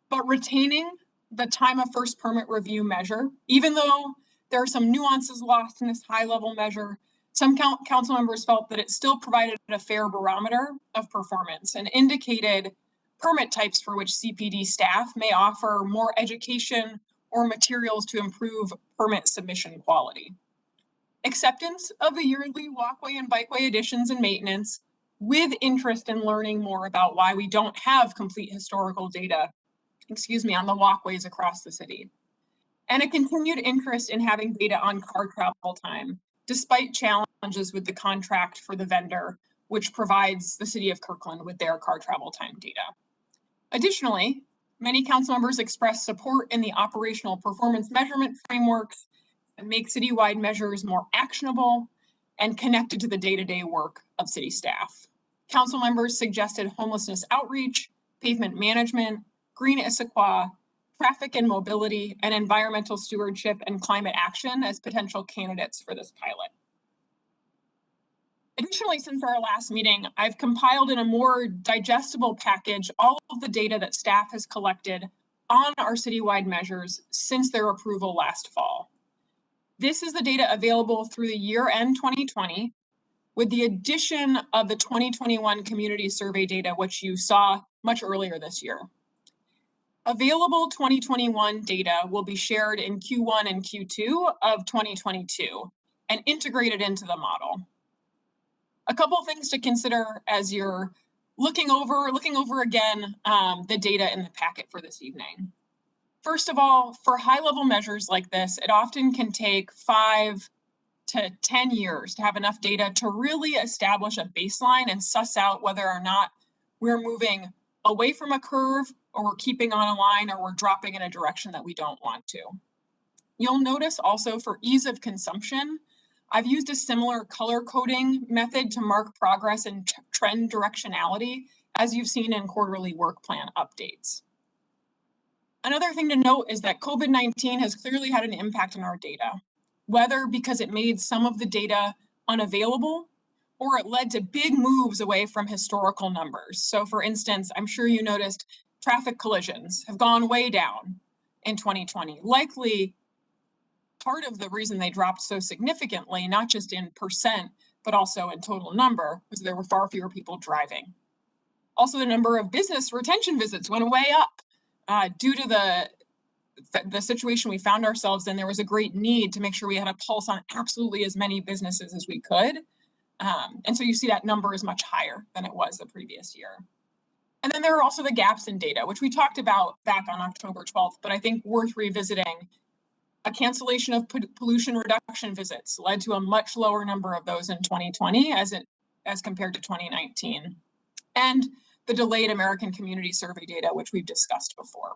but retaining the time of first permit review measure, even though there are some nuances lost in this high-level measure. Some council members felt that it still provided a fair barometer of performance and indicated permit types for which CPD staff may offer more education or materials to improve permit submission quality. Acceptance of the yearly walkway and bikeway additions and maintenance with interest in learning more about why we don't have complete historical data, on the walkways across the city. And a continued interest in having data on car travel time, despite challenges with the contract for the vendor, which provides the city of Kirkland with their car travel time data. Additionally, Many council members expressed support in the operational performance measurement frameworks that make citywide measures more actionable and connected to the day-to-day work of city staff. Council members suggested homelessness outreach, pavement management, green Issaquah, traffic and mobility, and environmental stewardship and climate action as potential candidates for this pilot. Additionally, since our last meeting, I've compiled in a more digestible package all of the data that staff has collected on our citywide measures since their approval last fall. This is the data available through the year-end 2020, with the addition of the 2021 community survey data, which you saw much earlier this year. Available 2021 data will be shared in Q1 and Q2 of 2022 and integrated into the model. A couple of things to consider as you're looking over again the data in the packet for this evening. First of all, for high-level measures like this, it often can take 5 to 10 years to have enough data to really establish a baseline and suss out whether or not we're moving away from a curve, or we're keeping on a line, or we're dropping in a direction that we don't want to. You'll notice also for ease of consumption, I've used a similar color coding method to mark progress and trend directionality, as you've seen in quarterly work plan updates. Another thing to note is that COVID-19 has clearly had an impact on our data, whether because it made some of the data unavailable or it led to big moves away from historical numbers. So for instance, I'm sure you noticed traffic collisions have gone way down in 2020. Likely part of the reason they dropped so significantly, not just in percent, but also in total number, was there were far fewer people driving. Also, the number of business retention visits went way up due to the situation we found ourselves in. There was a great need to make sure we had a pulse on absolutely as many businesses as we could. And so you see that number is much higher than it was the previous year. And then there are also the gaps in data, which we talked about back on October 12th, but I think worth revisiting. A cancellation of pollution reduction visits led to a much lower number of those in 2020 as compared to 2019. And the delayed American Community Survey data, which we've discussed before.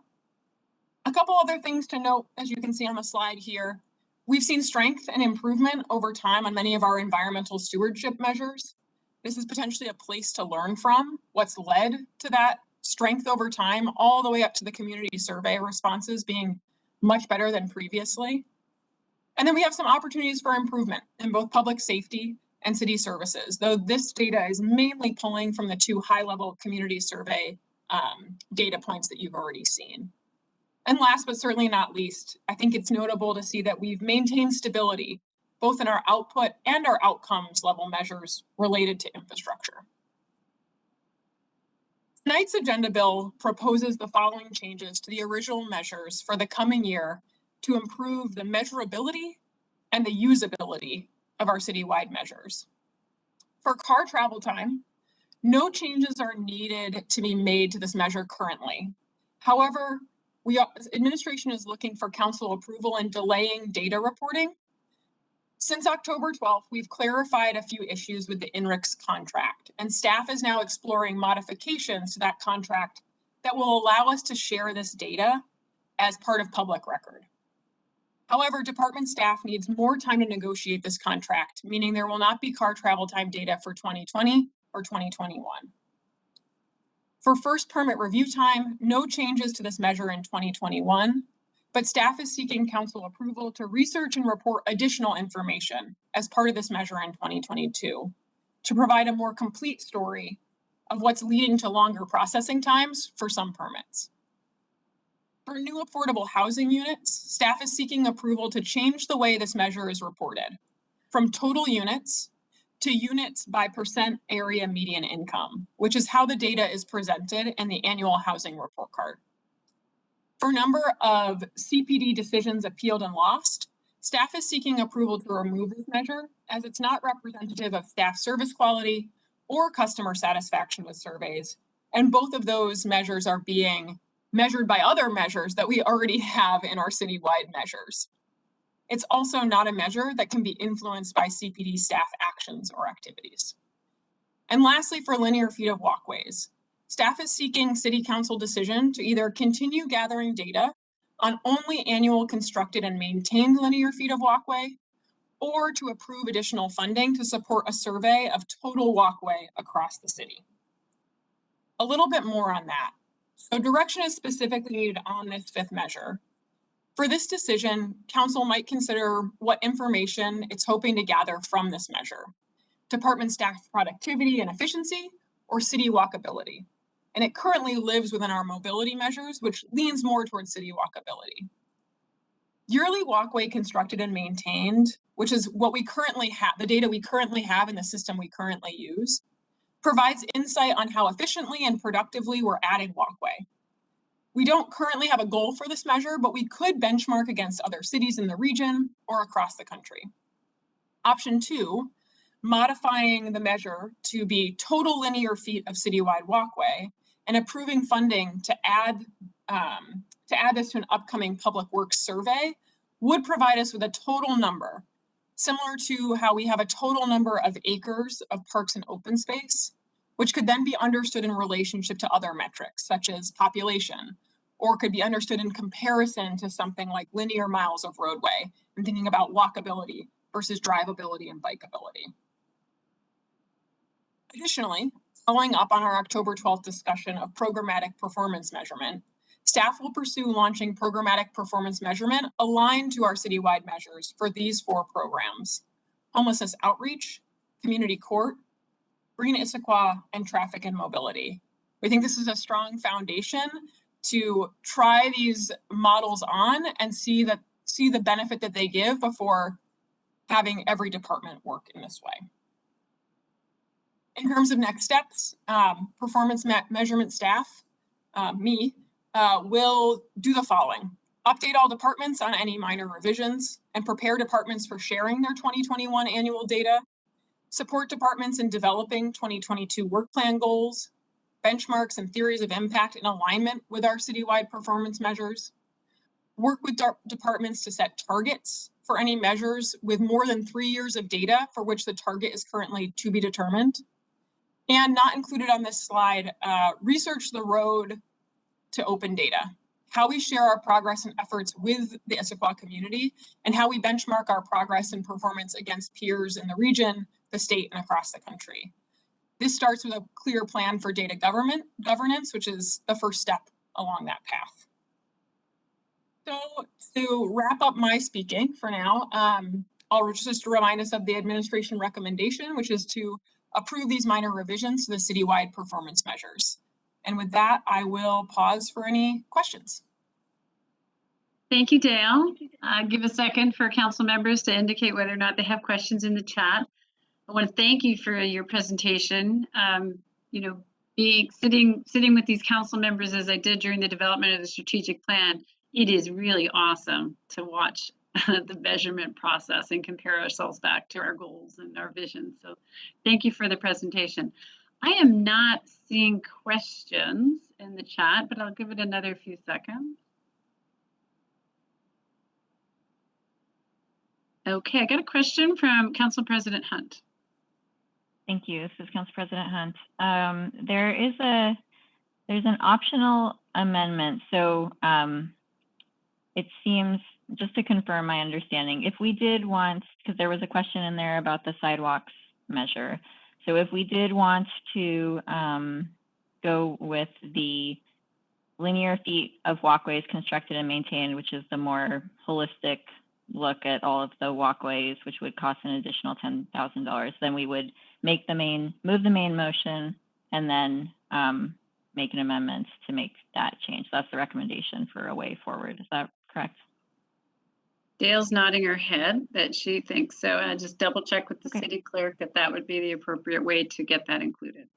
A couple other things to note, as you can see on the slide here. We've seen strength and improvement over time on many of our environmental stewardship measures. This is potentially a place to learn from what's led to that strength over time, all the way up to the community survey responses being much better than previously. And then we have some opportunities for improvement in both public safety and city services, though this data is mainly pulling from the 2 high-level community survey data points that you've already seen. And last but certainly not least, I think it's notable to see that we've maintained stability, both in our output and our outcomes level measures related to infrastructure. Tonight's agenda bill proposes the following changes to the original measures for the coming year to improve the measurability and the usability of our citywide measures. For car travel time, no changes are needed to be made to this measure currently. However, administration is looking for council approval and delaying data reporting. Since October 12th, we've clarified a few issues with the INRICS contract, and staff is now exploring modifications to that contract that will allow us to share this data as part of public record. However, department staff needs more time to negotiate this contract, meaning there will not be car travel time data for 2020 or 2021. For first permit review time, no changes to this measure in 2021. But staff is seeking council approval to research and report additional information as part of this measure in 2022 to provide a more complete story of what's leading to longer processing times for some permits. For new affordable housing units, staff is seeking approval to change the way this measure is reported from total units to units by percent area median income, which is how the data is presented in the annual housing report card. For number of CPD decisions appealed and lost, staff is seeking approval to remove this measure as it's not representative of staff service quality or customer satisfaction with surveys. And both of those measures are being measured by other measures that we already have in our citywide measures. It's also not a measure that can be influenced by CPD staff actions or activities. And lastly, for linear feet of walkways, Staff is seeking City Council decision to either continue gathering data on only annual constructed and maintained linear feet of walkway, or to approve additional funding to support a survey of total walkway across the city. A little bit more on that. So direction is specifically needed on this fifth measure. For this decision, Council might consider what information it's hoping to gather from this measure: department staff productivity and efficiency, or city walkability. And it currently lives within our mobility measures, which leans more towards city walkability. Yearly walkway constructed and maintained, which is what we currently have, the data we currently have in the system we currently use, provides insight on how efficiently and productively we're adding walkway. We don't currently have a goal for this measure, but we could benchmark against other cities in the region or across the country. Option 2, modifying the measure to be total linear feet of citywide walkway and approving funding to add this to an upcoming public works survey, would provide us with a total number, similar to how we have a total number of acres of parks and open space, which could then be understood in relationship to other metrics, such as population, or could be understood in comparison to something like linear miles of roadway, and thinking about walkability versus drivability and bikeability. Additionally, following up on our October 12th discussion of programmatic performance measurement, staff will pursue launching programmatic performance measurement aligned to our citywide measures for these 4 programs: homelessness outreach, community court, green Issaquah, and traffic and mobility. We think this is a strong foundation to try these models on and see the benefit that they give before having every department work in this way. In terms of next steps, performance measurement staff, will do the following: update all departments on any minor revisions and prepare departments for sharing their 2021 annual data, support departments in developing 2022 work plan goals, benchmarks and theories of impact in alignment with our citywide performance measures, work with departments to set targets for any measures with more than 3 years of data for which the target is currently to be determined. And not included on this slide, research the road to open data, how we share our progress and efforts with the Issaquah community, and how we benchmark our progress and performance against peers in the region, the state, and across the country. This starts with a clear plan for data governance, which is the first step along that path. So to wrap up my speaking for now, I'll just remind us of the administration recommendation, which is to approve these minor revisions to the citywide performance measures. And with that, I will pause for any questions. Thank you, Dale. Give a second for council members to indicate whether or not they have questions in the chat. I want to thank you for your presentation. Sitting with these council members as I did during the development of the strategic plan, it is really awesome to watch the measurement process and compare ourselves back to our goals and our vision. So thank you for the presentation. I am not seeing questions in the chat, but I'll give it another few seconds. Okay, I got a question from Council President Hunt. Thank you. This is Council President Hunt. There's an optional amendment. So it seems, just to confirm my understanding, if we did want, because there was a question in there about the sidewalks measure. So if we did want to go with the linear feet of walkways constructed and maintained, which is the more holistic look at all of the walkways, which would cost an additional $10,000, then we would move the main motion and then make an amendment to make that change. That's the recommendation for a way forward. Is that correct? Dale's nodding her head that she thinks so. And I just double check with the city clerk that would be the appropriate way to get that included.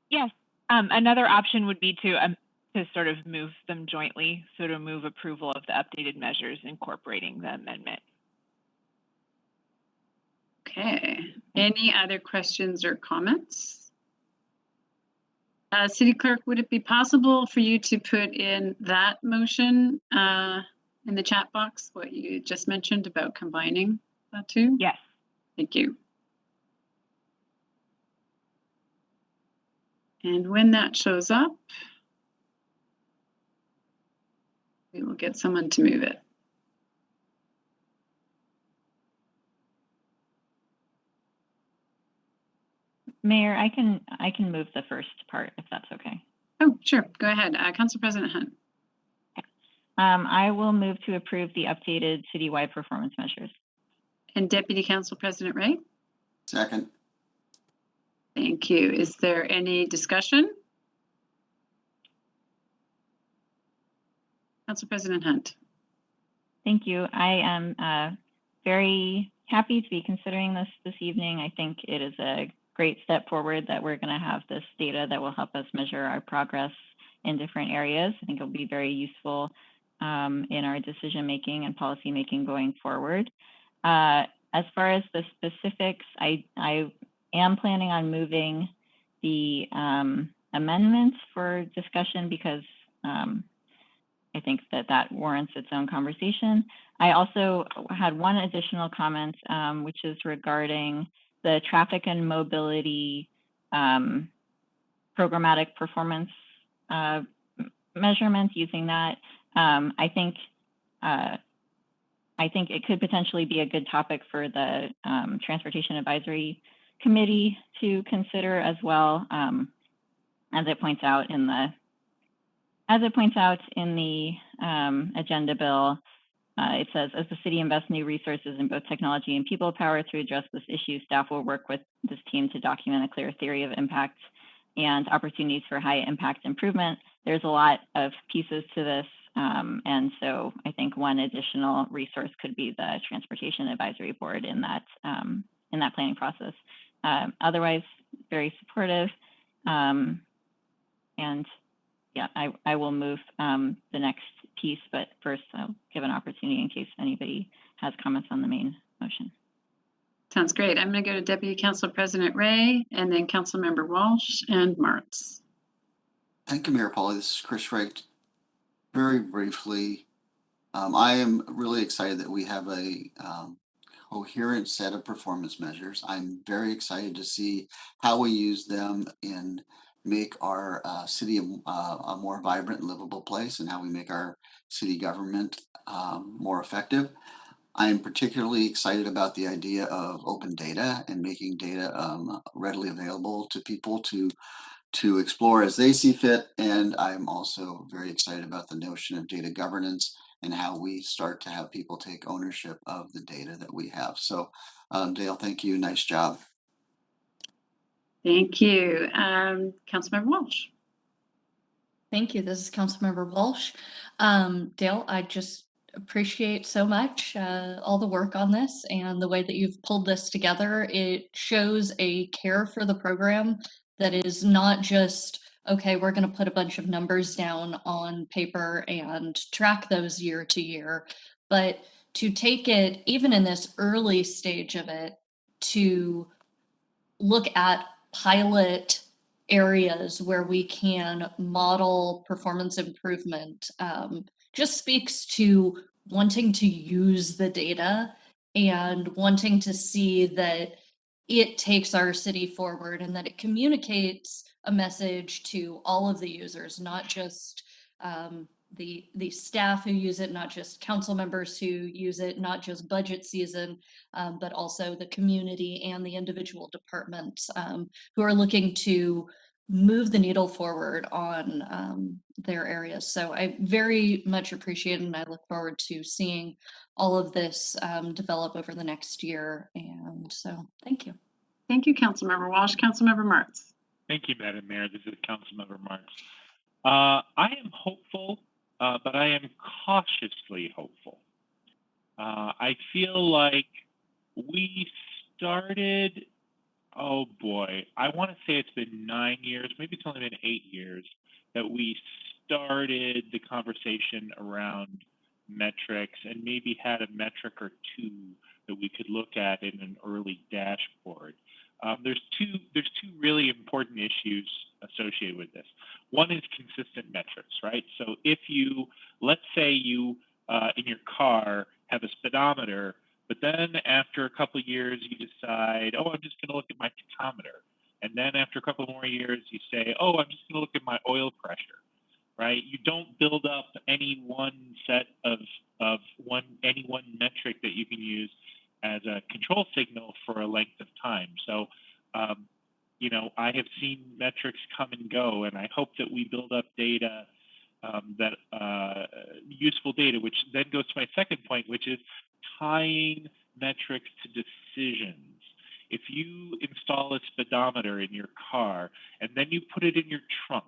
Yes. Another option would be to sort of move them jointly. So to move approval of the updated measures incorporating the amendment. Okay. Any other questions or comments? City clerk, would it be possible for you to put in that motion in the chat box, what you just mentioned about combining that two? Yes. Thank you. And when that shows up, we will get someone to move it. Mayor, I can move the first part if that's okay. Oh, sure. Go ahead. Council President Hunt. I will move to approve the updated citywide performance measures. And Deputy Council President Ray. Second. Thank you. Is there any discussion? Council President Hunt. Thank you. I am very happy to be considering this evening. I think it is a great step forward that we're going to have this data that will help us measure our progress in different areas. I think it'll be very useful in our decision making and policy making going forward. As far as the specifics, I am planning on moving the amendments for discussion because I think that warrants its own conversation. I also had one additional comment, which is regarding the traffic and mobility programmatic performance measurements, using that. I think it could potentially be a good topic for the Transportation Advisory Committee to consider as well, as it points out in the agenda bill. It says, as the city invests new resources in both technology and people power to address this issue, staff will work with this team to document a clear theory of impact and opportunities for high impact improvement. There's a lot of pieces to this. And so I think one additional resource could be the Transportation Advisory Board in that planning process. Otherwise, very supportive. And yeah, I will move the next piece, but first I'll give an opportunity in case anybody has comments on the main motion. Sounds great. I'm going to go to Deputy Council President Ray and then Councilmember Walsh and Martz. Thank you, Mayor Pauly. This is Chris Ray. Very briefly, I am really excited that we have a coherent set of performance measures. I'm very excited to see how we use them and make our city a more vibrant and livable place, and how we make our city government more effective. I am particularly excited about the idea of open data and making data readily available to people to explore as they see fit. And I'm also very excited about the notion of data governance and how we start to have people take ownership of the data that we have. So Dale, thank you. Nice job. Thank you. Councilmember Walsh. Thank you. This is Councilmember Walsh. Dale, I just appreciate so much all the work on this and the way that you've pulled this together. It shows a care for the program that is not just, okay, we're going to put a bunch of numbers down on paper and track those year to year, but to take it, even in this early stage of it, to look at pilot areas where we can model performance improvement just speaks to wanting to use the data and wanting to see that it takes our city forward and that it communicates a message to all of the users, not just the staff who use it, not just council members who use it, not just budget season, but also the community and the individual departments who are looking to move the needle forward on their areas. So I very much appreciate it, and I look forward to seeing all of this develop over the next year. And so thank you. Thank you, Councilmember Walsh. Councilmember Martz. Thank you, Madam Mayor. This is Councilmember Martz. I am hopeful, but I am cautiously hopeful. I feel like we started, oh boy, I want to say it's been 9 years, maybe it's only been 8 years, that we started the conversation around metrics and maybe had a metric or two that we could look at in an early dashboard. There's two really important issues associated with this. One is consistent metrics, right? So if you, let's say you in your car have a speedometer, but then after a couple of years you decide, oh, I'm just going to look at my tachometer. And then after a couple more years, you say, oh, I'm just going to look at my oil pressure, right? You don't build up any one set of any one metric that you can use as a control signal for a length of time. So, you know, I have seen metrics come and go, and I hope that we build up data useful data, which then goes to my second point, which is tying metrics to decisions. If you install a speedometer in your car and then you put it in your trunk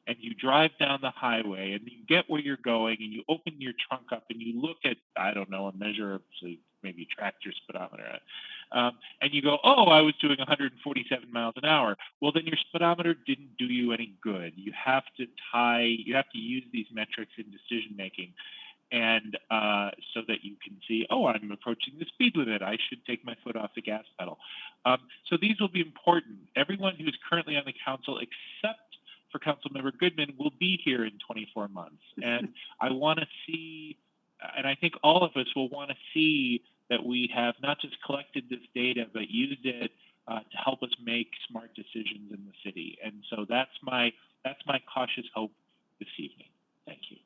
and you drive down the highway and you get where you're going and you open your trunk up and you look at, I don't know, a measure of maybe tractor speedometer, and you go, oh, I was doing 147 miles an hour. Well, then your speedometer didn't do you any good. You have to use these metrics in decision making, and so that you can see, oh, I'm approaching the speed limit. I should take my foot off the gas pedal. So these will be important. Everyone who's currently on the council, except for Councilmember Goodman, will be here in 24 months. And I want to see, and I think all of us will want to see that we have not just collected this data, but used it to help us make smart decisions in the city. And so that's my cautious hope this evening. Thank you.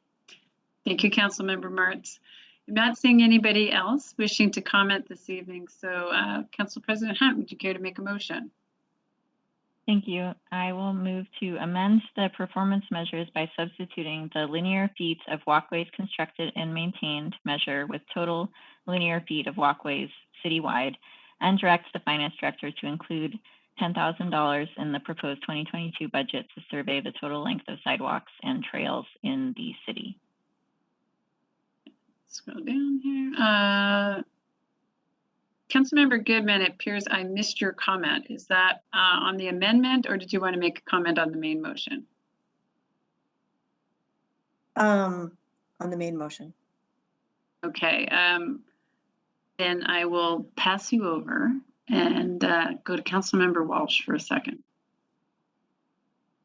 Thank you, Councilmember Martz. I'm not seeing anybody else wishing to comment this evening. So Council President Hunt, would you care to make a motion? Thank you. I will move to amend the performance measures by substituting the linear feet of walkways constructed and maintained measure with total linear feet of walkways citywide, and direct the finance director to include $10,000 in the proposed 2022 budget to survey the total length of sidewalks and trails in the city. Scroll down here. Councilmember Goodman, it appears I missed your comment. Is that on the amendment, or did you want to make a comment on the main motion? On the main motion. Okay, then I will pass you over and go to Councilmember Walsh for a second.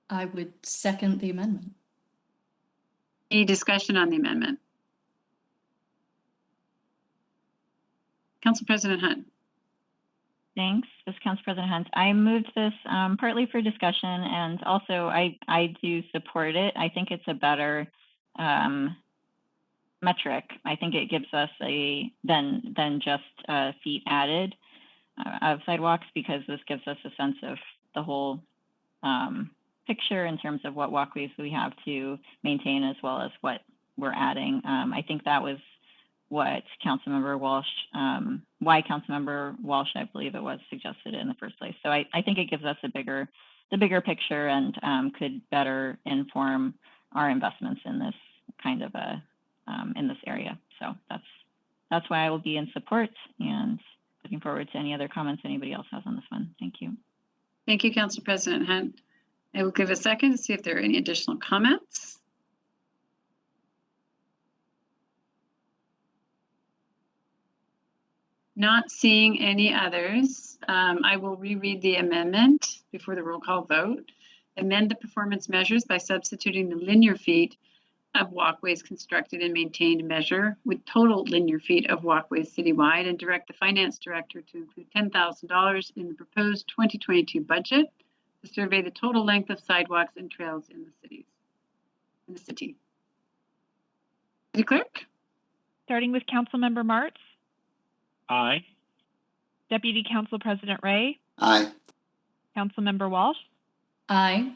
I would second the amendment. Any discussion on the amendment? Council President Hunt. Thanks, this is Council President Hunt. I moved this partly for discussion, and also I do support it. I think it's a better metric. I think it gives us than just feet added of sidewalks, because this gives us a sense of the whole picture in terms of what walkways we have to maintain, as well as what we're adding. I think that was what Councilmember Walsh, why Councilmember Walsh, I believe it was, suggested it in the first place. So I think it gives us the bigger picture, and could better inform our investments in this kind of in this area. So that's why I will be in support, and looking forward to any other comments anybody else has on this one. Thank you. Thank you, Council President Hunt. I will give a second to see if there are any additional comments. Not seeing any others, I will reread the amendment before the roll call vote. Amend the performance measures by substituting the linear feet of walkways constructed and maintained measure with total linear feet of walkways citywide, and direct the finance director to include $10,000 in the proposed 2022 budget to survey the total length of sidewalks and trails in the city. City Clerk? Starting with Councilmember Martz. Aye. Deputy Council President Ray. Aye. Councilmember Walsh. Aye.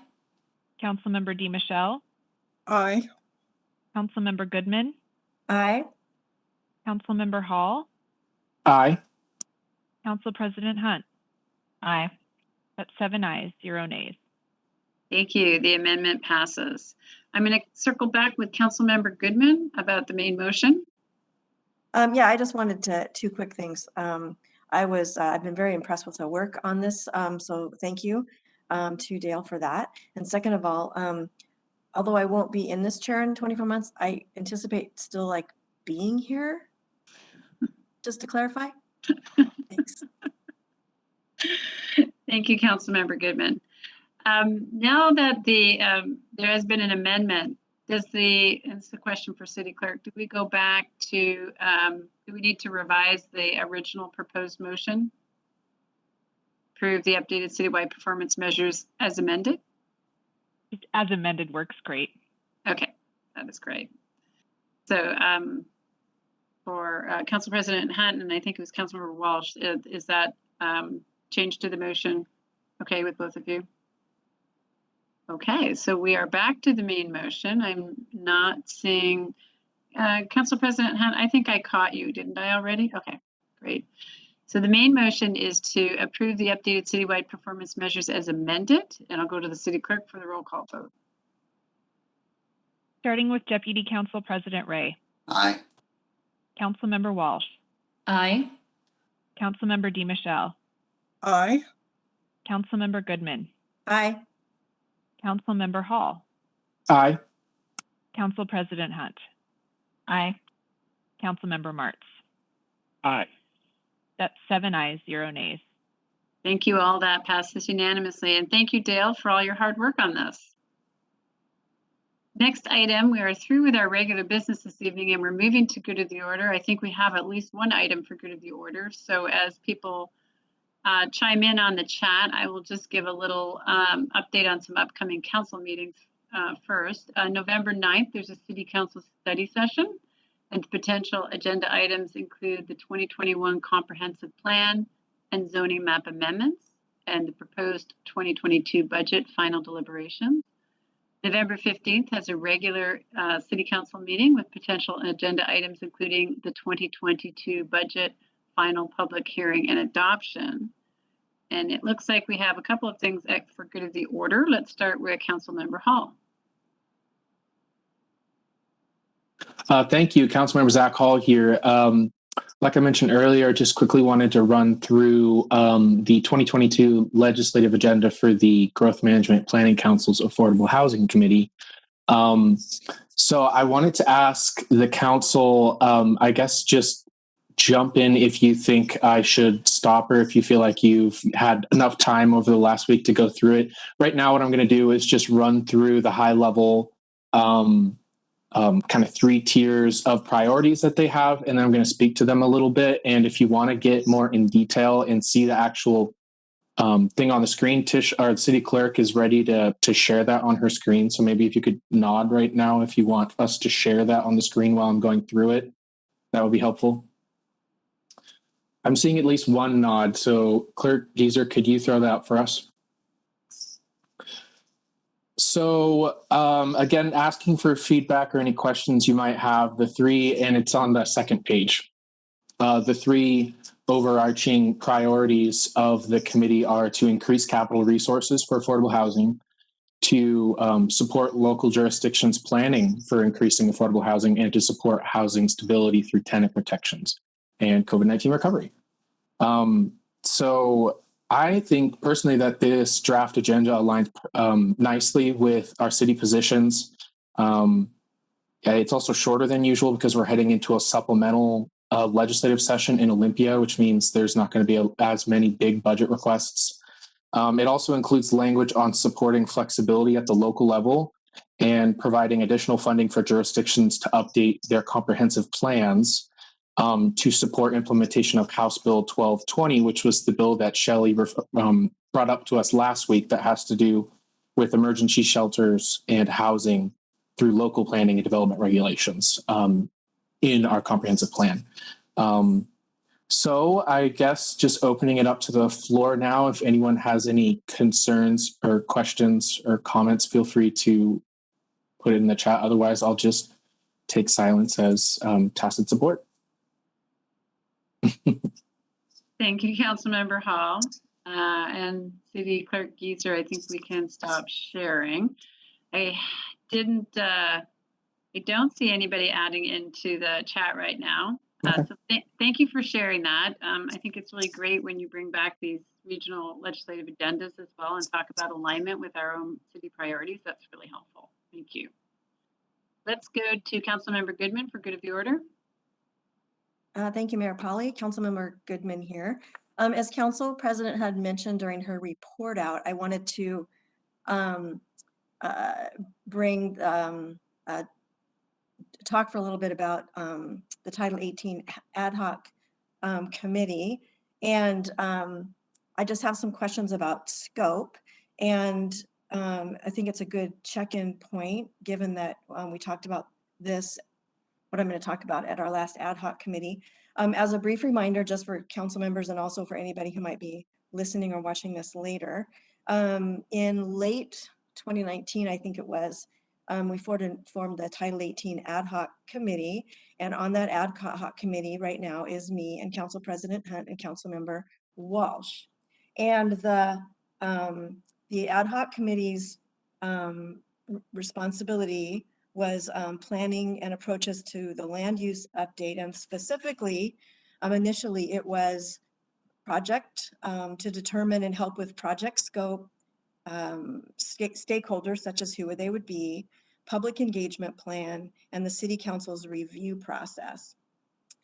Councilmember DiMichele. Aye. Councilmember Goodman. Aye. Councilmember Hall. Aye. Council President Hunt. Aye. That's 7 ayes, 0 nays. Thank you. The amendment passes. I'm going to circle back with Councilmember Goodman about the main motion. Yeah, I just wanted two quick things. I've been very impressed with the work on this, so thank you to Dale for that. And second of all, although I won't be in this chair in 24 months, I anticipate still like being here, just to clarify. Thanks. Thank you, Councilmember Goodman. Now that there has been an amendment, it's a question for City Clerk, do we go back to, do we need to revise the original proposed motion? approve the updated citywide performance measures as amended? As amended works great. Okay, that is great. So for Council President Hunt, and I think it was Councilmember Walsh, is that change to the motion okay with both of you? Okay, so we are back to the main motion. I'm not seeing Council President Hunt. I think I caught you, didn't I already? Okay, great. So the main motion is to approve the updated citywide performance measures as amended, and I'll go to the city clerk for the roll call vote. Starting with Deputy Council President Ray. Aye. Councilmember Walsh. Aye. Councilmember DiMichele. Aye. Councilmember Goodman. Aye. Councilmember Hall. Aye. Council President Hunt. Aye. Councilmember Martz. Aye. That's 7 ayes, 0 nays. Thank you all. That passes unanimously. And thank you, Dale, for all your hard work on this. Next item, we are through with our regular business this evening and we're moving to good of the order. I think we have at least one item for good of the order. So as people chime in on the chat, I will just give a little update on some upcoming council meetings first. November 9th, there's a city council study session and potential agenda items include the 2021 comprehensive plan and zoning map amendments and the proposed 2022 budget final deliberations. November 15th has a regular city council meeting with potential agenda items including the 2022 budget final public hearing and adoption. And it looks like we have a couple of things for good of the order. Let's start with Councilmember Hall. Thank you, Councilmember Zach Hall here. Like I mentioned earlier, just quickly wanted to run through the 2022 legislative agenda for the Growth Management Planning Council's Affordable Housing Committee. So I wanted to ask the council, I guess just jump in if you think I should stop or if you feel like you've had enough time over the last week to go through it. Right now, what I'm going to do is just run through the high level kind of 3 tiers of priorities that they have, and then I'm going to speak to them a little bit. And if you want to get more in detail and see the actual thing on the screen, Tish, our city clerk, is ready to share that on her screen. So maybe if you could nod right now if you want us to share that on the screen while I'm going through it, that would be helpful. I'm seeing at least one nod. So Clerk Geezer, could you throw that out for us? So again, asking for feedback or any questions you might have, the 3, and it's on the second page. The 3 overarching priorities of the committee are to increase capital resources for affordable housing, to support local jurisdictions planning for increasing affordable housing, and to support housing stability through tenant protections and COVID-19 recovery. So I think personally that this draft agenda aligns nicely with our city positions. It's also shorter than usual because we're heading into a supplemental legislative session in Olympia, which means there's not going to be as many big budget requests. It also includes language on supporting flexibility at the local level and providing additional funding for jurisdictions to update their comprehensive plans to support implementation of House Bill 1220, which was the bill that Shelley brought up to us last week that has to do with emergency shelters and housing through local planning and development regulations in our comprehensive plan. So I guess just opening it up to the floor now, if anyone has any concerns or questions or comments, feel free to put it in the chat. Otherwise, I'll just take silence as tacit support. Thank you, Councilmember Hall. And City Clerk Geezer, I think we can stop sharing. I don't see anybody adding into the chat right now. So thank you for sharing that. I think it's really great when you bring back these regional legislative agendas as well and talk about alignment with our own city priorities. That's really helpful. Thank you. Let's go to Councilmember Goodman for good of the order. Thank you, Mayor Polly. Councilmember Goodman here. As Council President had mentioned during her report out, I wanted to talk for a little bit about the Title 18 Ad Hoc Committee. And I just have some questions about scope, and I think it's a good check-in point, given that we talked about this, what I'm going to talk about at our last ad hoc committee. As a brief reminder, just for council members and also for anybody who might be listening or watching this later, in late 2019, I think it was, we formed the Title 18 ad hoc committee, and on that ad hoc committee right now is me and Council President Hunt and Council Member Walsh. And the ad hoc committee's responsibility was planning and approaches to the land use update, and specifically, initially it was project to determine and help with project scope, stakeholders such as who they would be, public engagement plan, and the city council's review process.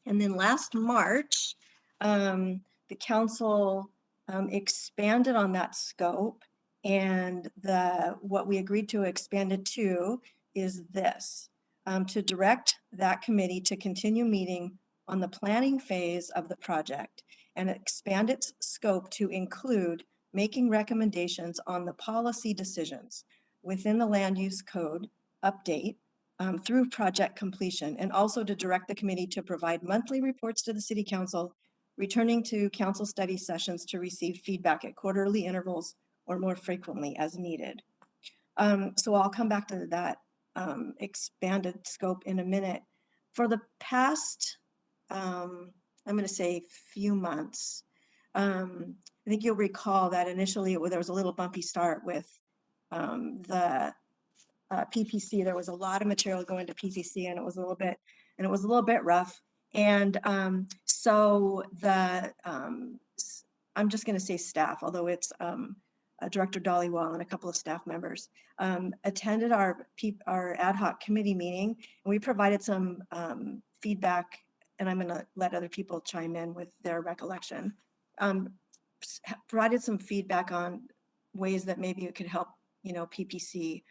And then last March, the council expanded on that scope, and what we agreed to expand it to is this, to direct that committee to continue meeting on the planning phase of the project and expand its scope to include making recommendations on the policy decisions within the land use code update through project completion, and also to direct the committee to provide monthly reports to the city council, returning to council study sessions to receive feedback at quarterly intervals or more frequently as needed. So I'll come back to that expanded scope in a minute. For the past, I'm going to say few months, I think you'll recall that initially there was a little bumpy start with the PPC. There was a lot of material going to PPC, and it was a little bit rough. And so I'm just going to say staff, although it's Director Dollywall and a couple of staff members attended our ad hoc committee meeting, and we provided some feedback, and I'm going to let other people chime in with their recollection. Provided some feedback on ways that maybe it could help, PPC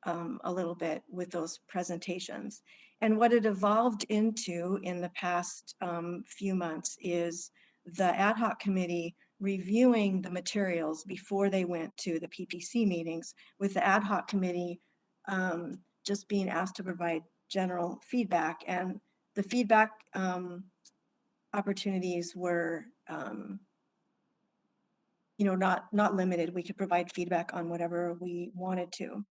a little bit with those presentations. And what it evolved into in the past few months is the ad hoc committee reviewing the materials before they went to the PPC meetings, with the ad hoc committee just being asked to provide general feedback. And the feedback opportunities were not limited. We could provide feedback on whatever we wanted to.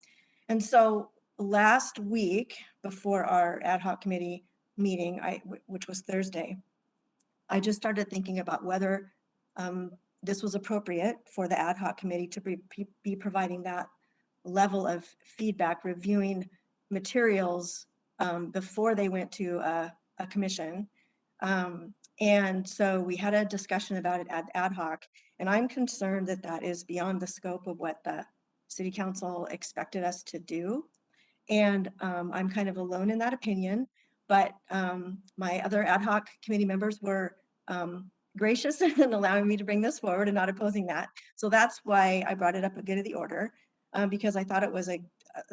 And so last week, before our ad hoc committee meeting, which was Thursday, I just started thinking about whether this was appropriate for the ad hoc committee to be providing that level of feedback, reviewing materials before they went to a commission. And so we had a discussion about it at ad hoc, and I'm concerned that that is beyond the scope of what the city council expected us to do. And I'm kind of alone in that opinion, but my other ad hoc committee members were gracious in allowing me to bring this forward and not opposing that. So that's why I brought it up a good of the order, because I thought it was at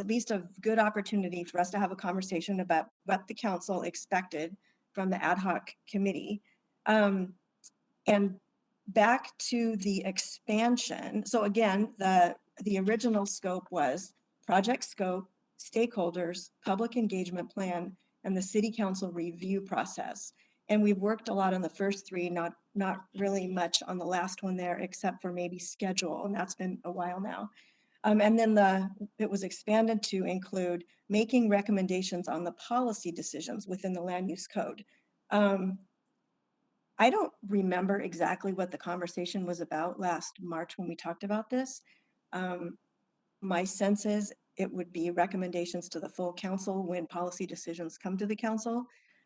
least a good opportunity for us to have a conversation about what the council expected from the ad hoc committee. And back to the expansion. So again, the original scope was project scope, stakeholders, public engagement plan, and the city council review process. And we've worked a lot on the first three, not really much on the last one there, except for maybe schedule, and that's been a while now. And then it was expanded to include making recommendations on the policy decisions within the land use code. I don't remember exactly what the conversation was about last March when we talked about this. My sense is it would be recommendations to the full council when policy decisions come to the council,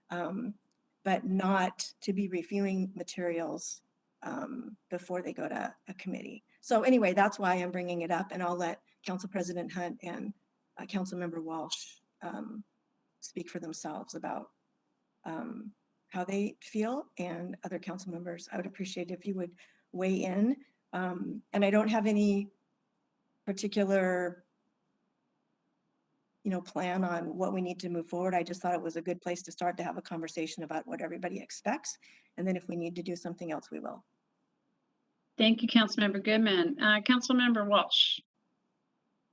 but not to be reviewing materials before they go to a committee. So anyway, that's why I'm bringing it up, and I'll let Council President Hunt and Council Member Walsh speak for themselves about how they feel, and other council members. I would appreciate if you would weigh in. And I don't have any particular plan on what we need to move forward. I just thought it was a good place to start to have a conversation about what everybody expects. And then if we need to do something else, we will. Thank you, Councilmember Goodman. Councilmember Walsh.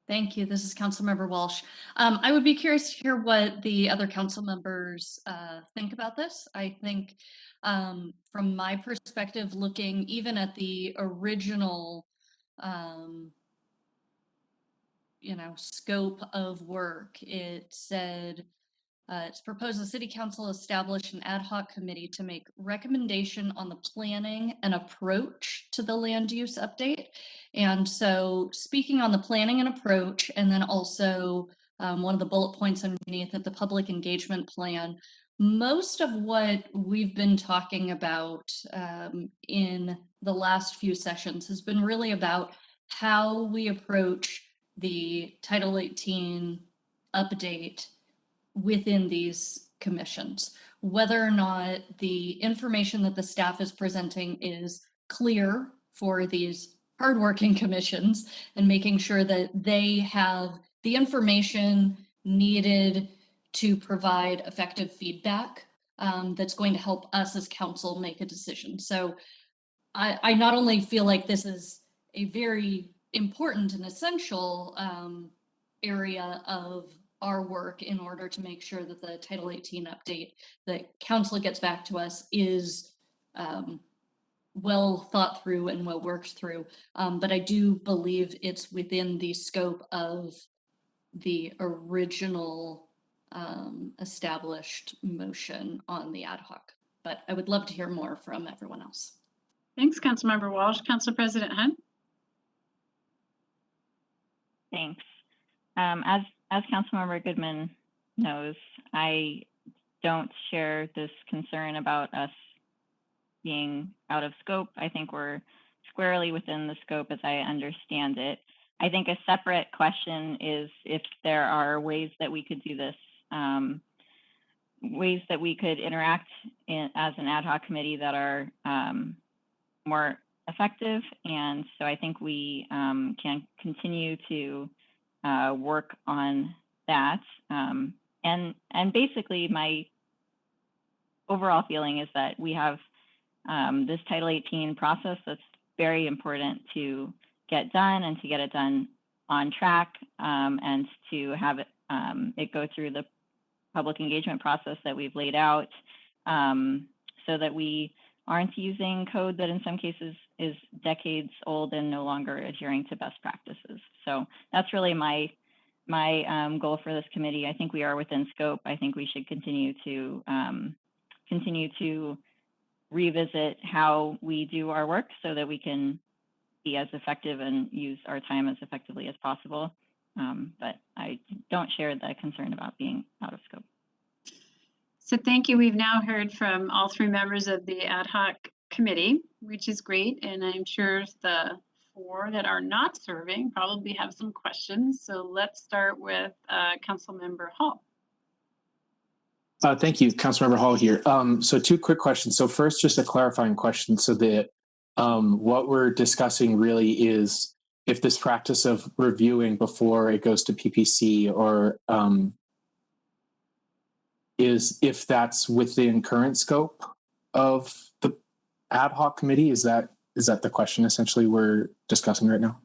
Thank you. This is Councilmember Walsh. I would be curious to hear what the other council members think about this. I think from my perspective, looking even at the original scope of work, it said it's proposed the city council establish an ad hoc committee to make recommendation on the planning and approach to the land use update. And so speaking on the planning and approach, and then also one of the bullet points underneath it, the public engagement plan, most of what we've been talking about in the last few sessions has been really about how we approach the Title 18 update within these commissions, whether or not the information that the staff is presenting is clear for these hardworking commissions and making sure that they have the information needed to provide effective feedback that's going to help us as council make a decision. So I not only feel like this is a very important and essential area of our work in order to make sure that the Title 18 update that council gets back to us is well thought through and well worked through. But I do believe it's within the scope of the original established motion on the ad hoc. But I would love to hear more from everyone else. Thanks, Councilmember Walsh. Council President Hunt. Thanks. As Councilmember Goodman knows, I don't share this concern about us being out of scope. I think we're squarely within the scope as I understand it. I think a separate question is if there are ways that we could do this, ways that we could interact as an ad hoc committee that are more effective. And so I think we can continue to work on that. And basically my overall feeling is that we have this Title 18 process that's very important to get done and to get it done on track and to have it go through the public engagement process that we've laid out so that we aren't using code that in some cases is decades old and no longer adhering to best practices. So that's really my goal for this committee. I think we are within scope. I think we should continue to revisit how we do our work so that we can be as effective and use our time as effectively as possible. But I don't share the concern about being out of scope. So thank you. We've now heard from all three members of the ad hoc committee, which is great. And I'm sure the four that are not serving probably have some questions. So let's start with Councilmember Hall. Thank you, Councilmember Hall here. So two quick questions. So first, just a clarifying question. So that what we're discussing really is if this practice of reviewing before it goes to PPC or is if that's within current scope of the ad hoc committee. Is that the question essentially we're discussing right now?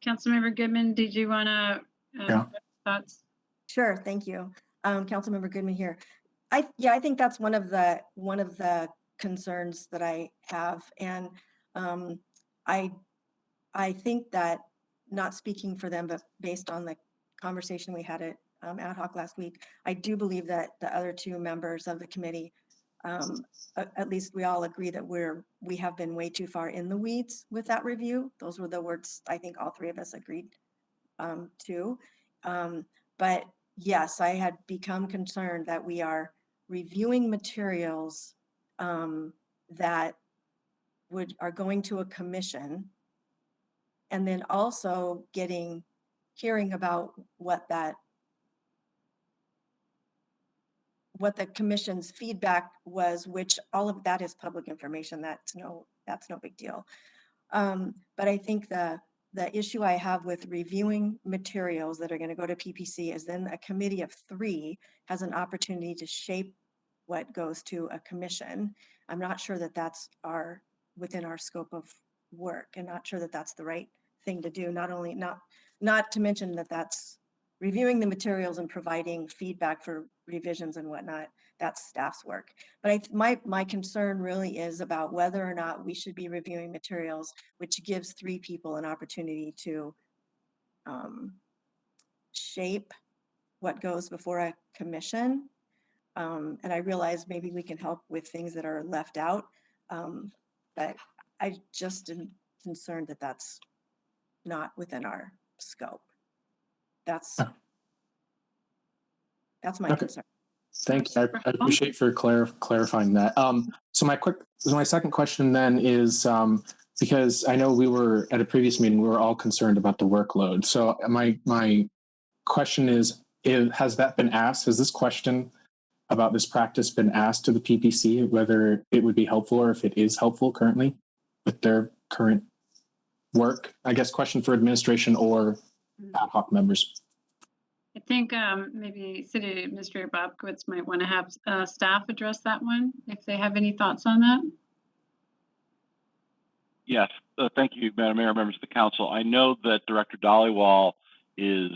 Councilmember Goodman, did you want to thoughts? Sure, thank you. Councilmember Goodman here. I think that's one of the concerns that I have, and I think that, not speaking for them, but based on the conversation we had at ad hoc last week, I do believe that the other two members of the committee, at least we all agree that we have been way too far in the weeds with that review. Those were the words I think all three of us agreed to. But yes, I had become concerned that we are reviewing materials that are going to a commission, and then also hearing about what the commission's feedback was, which all of that is public information. That's no big deal. But I think the issue I have with reviewing materials that are going to go to PPC is then a committee of three has an opportunity to shape what goes to a commission. I'm not sure that that's within our scope of work, and not sure that that's the right thing to do. Not to mention that that's reviewing the materials and providing feedback for revisions and whatnot. That's staff's work. But my concern really is about whether or not we should be reviewing materials, which gives 3 people an opportunity to shape what goes before a commission. And I realize maybe we can help with things that are left out. But I just am concerned that that's not within our scope. That's my Okay. concern. Thank you. I appreciate for clarifying that. So my second question then is, because I know we were at a previous meeting, we were all concerned about the workload. So my question is, has that been asked? Has this question about this practice been asked to the PPC, whether it would be helpful or if it is helpful currently with their current work? I guess question for administration or ad hoc members. I think maybe City Administrator Bobkowitz might want to have staff address that one, if they have any thoughts on that. Yes, thank you, Madam Mayor, members of the council. I know that Director Dollywall is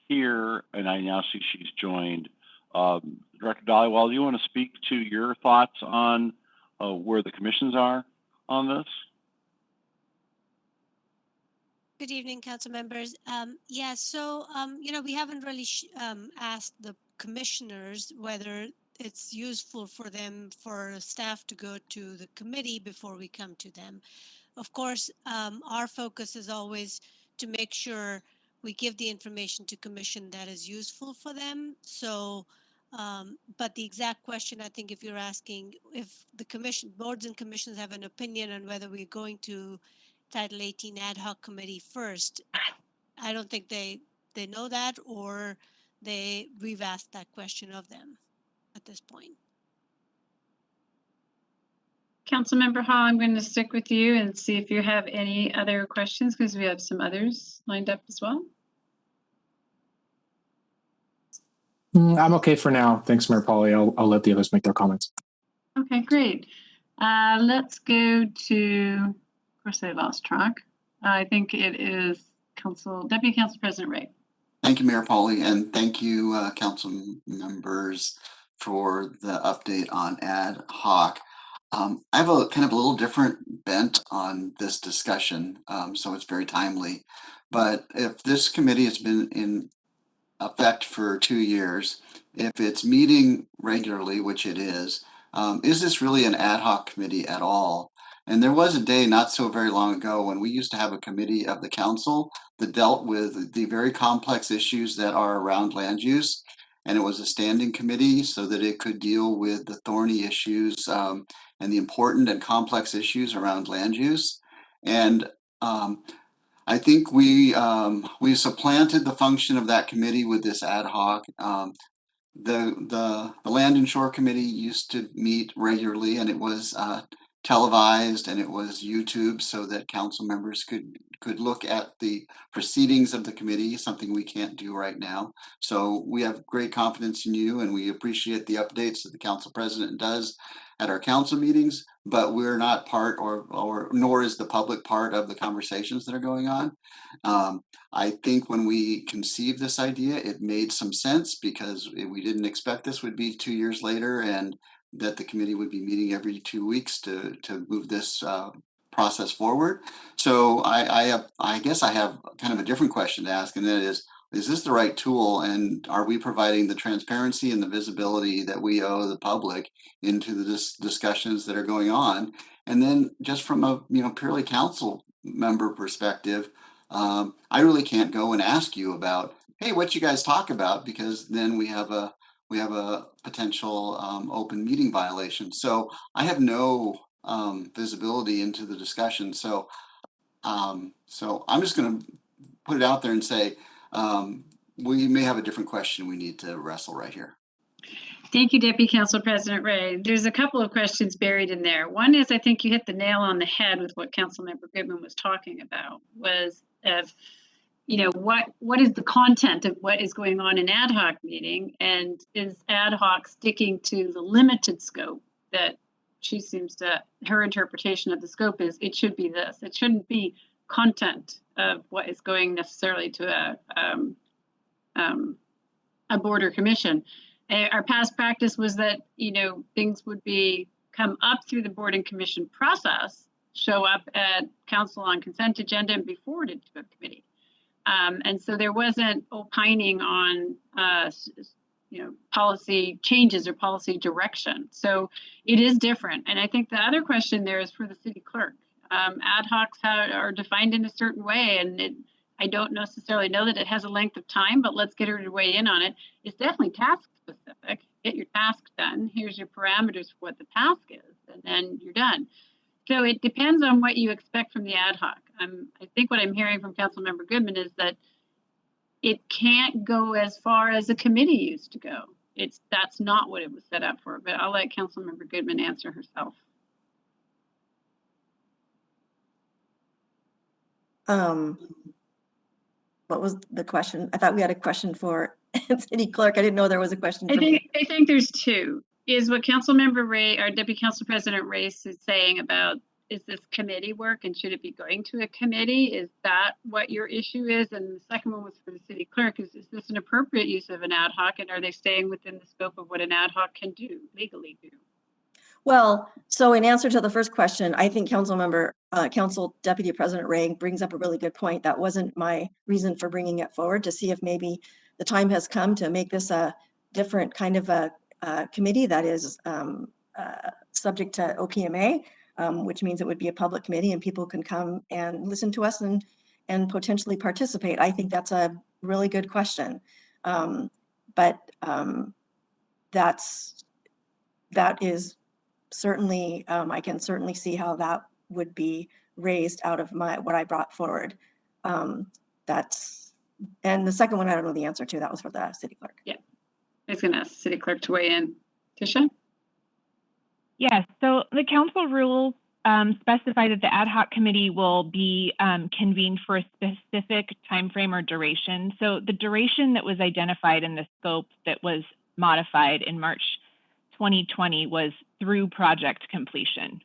here, and I now see she's joined. Director Dollywall, do you want to speak to your thoughts on where the commissions are on this? Good evening, council members. Yeah, so, we haven't really asked the commissioners whether it's useful for them, for staff to go to the committee before we come to them. Of course, our focus is always to make sure we give the information to commission that is useful for them. So, but the exact question, I think if you're asking if the boards and commissions have an opinion on whether we're going to Title 18 ad hoc committee first, I don't think they know that, or we've asked that question of them at this point. Councilmember Hall, I'm going to stick with you and see if you have any other questions, because we have some others lined up as well. I'm okay for now. Thanks, Mayor Polly. I'll let the others make their comments. Okay, great. Let's go to, of course, I lost track. I think it is Deputy Council President Ray. Thank you, Mayor Polly, and thank you, council members, for the update on ad hoc. I have a kind of a little different bent on this discussion, so it's very timely. But if this committee has been in effect for 2 years, if it's meeting regularly, which it is this really an ad hoc committee at all? And there was a day not so very long ago when we used to have a committee of the council that dealt with the very complex issues that are around land use. And it was a standing committee so that it could deal with the thorny issues and the important and complex issues around land use. And I think we supplanted the function of that committee with this ad hoc. The Land and Shore Committee used to meet regularly, and it was televised, and it was YouTube, so that council members could look at the proceedings of the committee, something we can't do right now. So we have great confidence in you, and we appreciate the updates that the council president does at our council meetings, but we're not part or nor is the public part of the conversations that are going on. I think when we conceived this idea, it made some sense because we didn't expect this would be 2 years later and that the committee would be meeting every 2 weeks to move this process forward. So I guess I have kind of a different question to ask, and that is this the right tool, and are we providing the transparency and the visibility that we owe the public into the discussions that are going on? And then just from a purely council member perspective, I really can't go and ask you about, hey, what you guys talk about, because then we have a potential open meeting violation. So I have no visibility into the discussion. So I'm just going to put it out there and say we may have a different question we need to wrestle right here. Thank you, Deputy Council President Ray. There's a couple of questions buried in there. One is, I think you hit the nail on the head with what Councilmember Goodman was talking about, was what is the content of what is going on in ad hoc meeting, and is ad hoc sticking to the limited scope that she seems to, her interpretation of the scope is it should be this. It shouldn't be content of what is going necessarily to a board or commission. Our past practice was that, you know, things would come up through the board and commission process, show up at council on consent agenda and be forwarded to a committee. And so there wasn't opining on, you know, policy changes or policy direction. So it is different. And I think the other question there is for the city clerk. Ad hocs are defined in a certain way, and I don't necessarily know that it has a length of time, but let's get her to weigh in on it. It's definitely task specific. Get your task done. Here's your parameters for what the task is, and then you're done. So it depends on what you expect from the ad hoc. I think what I'm hearing from Councilmember Goodman is that it can't go as far as a committee used to go. That's not what it was set up for, but I'll let Councilmember Goodman answer herself. What was the question? I thought we had a question for city clerk. I didn't know there was a question for I me. think there's two. Is what Councilmember Ray, our Deputy Council President Race is saying about, is this committee work and should it be going to a committee? Is that what your issue is? And the second one was for the city clerk. Is this an appropriate use of an ad hoc, and are they staying within the scope of what an ad hoc can legally do? Well, so in answer to the first question, I think Council Deputy President Ray brings up a really good point. That wasn't my reason for bringing it forward, to see if maybe the time has come to make this a different kind of a committee that is subject to OPMA, which means it would be a public committee and people can come and listen to us and potentially participate. I think that's a really good question. But that is certainly, I can certainly see how that would be raised out of what I brought forward. And the second one, I don't know the answer to. That was for the city clerk. Yeah, I was going to ask the city clerk to weigh in. Tisha? Yes, so the council rules specify that the ad hoc committee will be convened for a specific time frame or duration. So the duration that was identified in the scope that was modified in March 2020 was through project completion.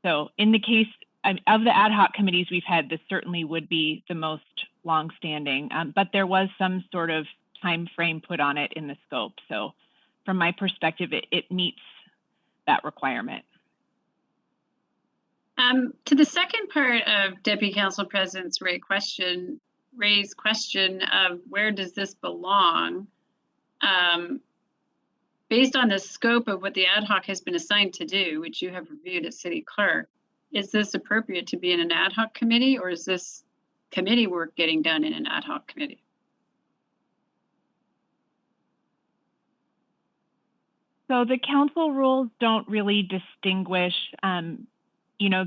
So in the case of the ad hoc committees we've had, this certainly would be the most longstanding, but there was some sort of time frame put on it in the scope. So from my perspective, it meets that requirement. To the second part of Deputy Council President Ray's question of where does this belong? Based on the scope of what the ad hoc has been assigned to do, which you have reviewed as city clerk, is this appropriate to be in an ad hoc committee, or is this committee work getting done in an ad hoc committee? So the council rules don't really distinguish, you know,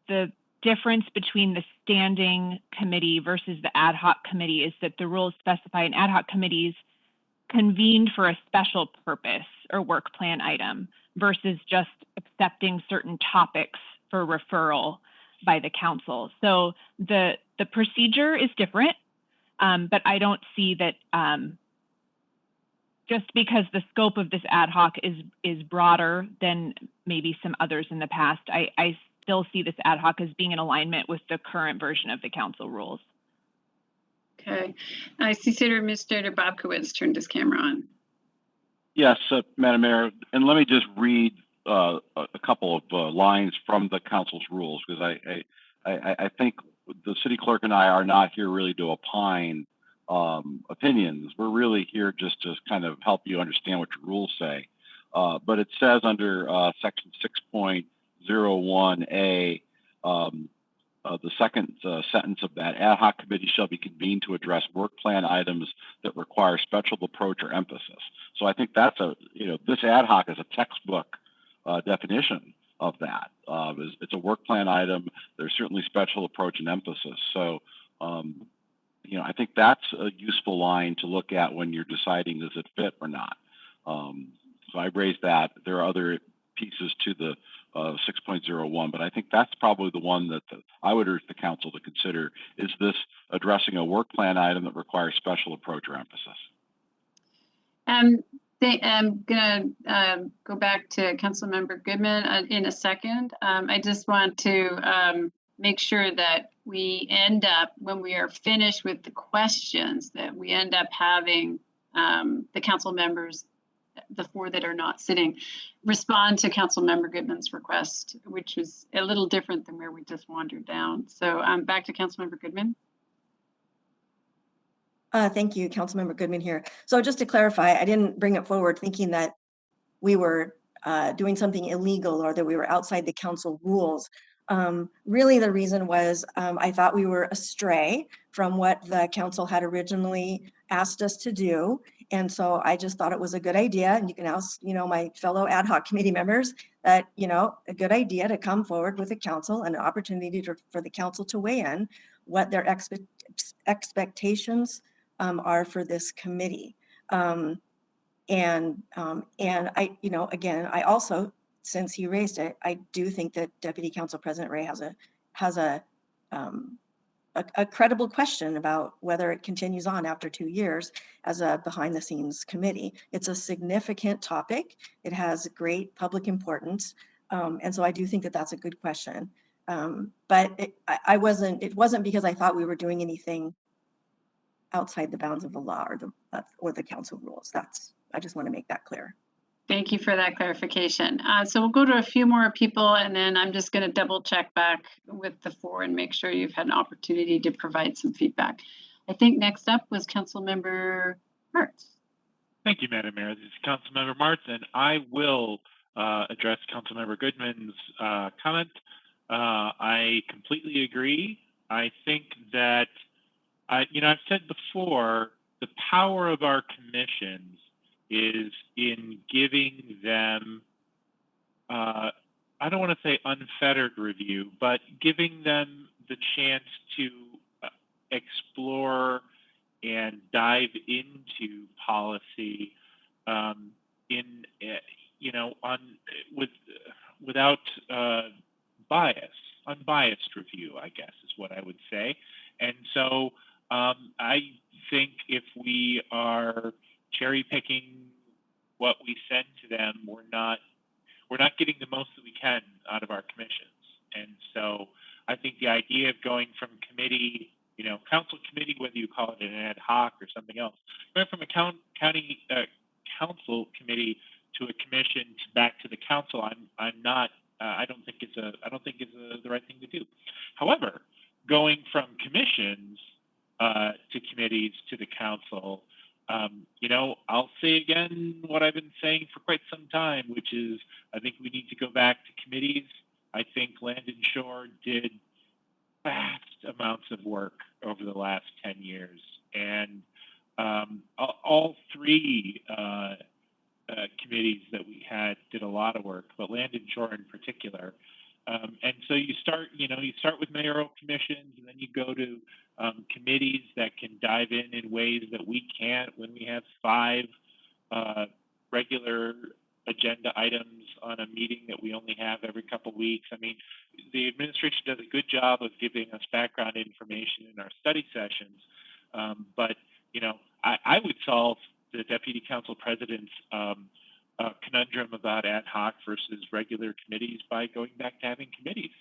the difference between the standing committee versus the ad hoc committee is that the rules specify an ad hoc committees convened for a special purpose or work plan item versus just accepting certain topics for referral by the council. So the procedure is different, but I don't see that just because the scope of this ad hoc is broader than maybe some others in the past, I still see this ad hoc as being in alignment with the current version of the council rules. Okay, I see City Administrator Bobkowitz turned his camera on. Yes, Madam Mayor, and let me just read a couple of lines from the council's rules, because I think the city clerk and I are not here really to opine opinions. We're really here just to kind of help you understand what your rules say. But it says under section 6.01A, the second sentence of that, ad hoc committee shall be convened to address work plan items that require special approach or emphasis. So I think that's this ad hoc is a textbook definition of that. It's a work plan item. There's certainly special approach and emphasis. So, I think that's a useful line to look at when you're deciding, does it fit or not? So I raised that. There are other pieces to the 6.01, but I think that's probably the one that I would urge the council to consider. Is this addressing a work plan item that requires special approach or emphasis? I'm gonna go back to Councilmember Goodman in a second. I just want to make sure that we end up, when we are finished with the questions, that we end up having the council members, the 4 that are not sitting, respond to Councilmember Goodman's request, which was a little different than where we just wandered down. So back to Councilmember Goodman. Thank you, Councilmember Goodman here. So just to clarify, I didn't bring it forward thinking that we were doing something illegal or that we were outside the council rules. Really, the reason was I thought we were astray from what the council had originally asked us to do. And so I just thought it was a good idea. And you can ask, my fellow ad hoc committee members that, a good idea to come forward with the council and an opportunity for the council to weigh in what their expectations are for this committee. And I, again, I also, since he raised it, I do think that Deputy Council President Ray has a credible question about whether it continues on after 2 years as a behind the scenes committee. It's a significant topic. It has great public importance. And so I do think that that's a good question. But it wasn't because I thought we were doing anything outside the bounds of the law or the council rules. I just want to make that clear. Thank you for that clarification. So we'll go to a few more people, and then I'm just going to double check back with the 4 and make sure you've had an opportunity to provide some feedback. I think next up was Councilmember Martz. Thank you, Madam Mayor. This is Councilmember Martz, and I will address Councilmember Goodman's comment. I completely agree. I think that I've said before, the power of our commissions is in giving them, I don't want to say unfettered review, but giving them the chance to explore and dive into policy without bias, unbiased review, I guess is what I would say. And so I think if we are cherry picking what we send to them, we're not getting the most that we can out of our commissions. And so I think the idea of going from committee, council committee, whether you call it an ad hoc or something else, going from a county council committee to a commission back to the council, I don't think it's the right thing to do. However, going from commissions to committees to the council, I'll say again what I've been saying for quite some time, which is I think we need to go back to committees. I think Land and Shore did vast amounts of work over the last 10 years. And all 3 committees that we had did a lot of work, but Land and Shore in particular. And so you start with mayoral commissions, and then you go to committees that can dive in ways that we can't when we have 5 regular agenda items on a meeting that we only have every couple of weeks. I mean, the administration does a good job of giving us background information in our study sessions, but I would solve the Deputy Council President's conundrum about ad hoc versus regular committees by going back to having committees,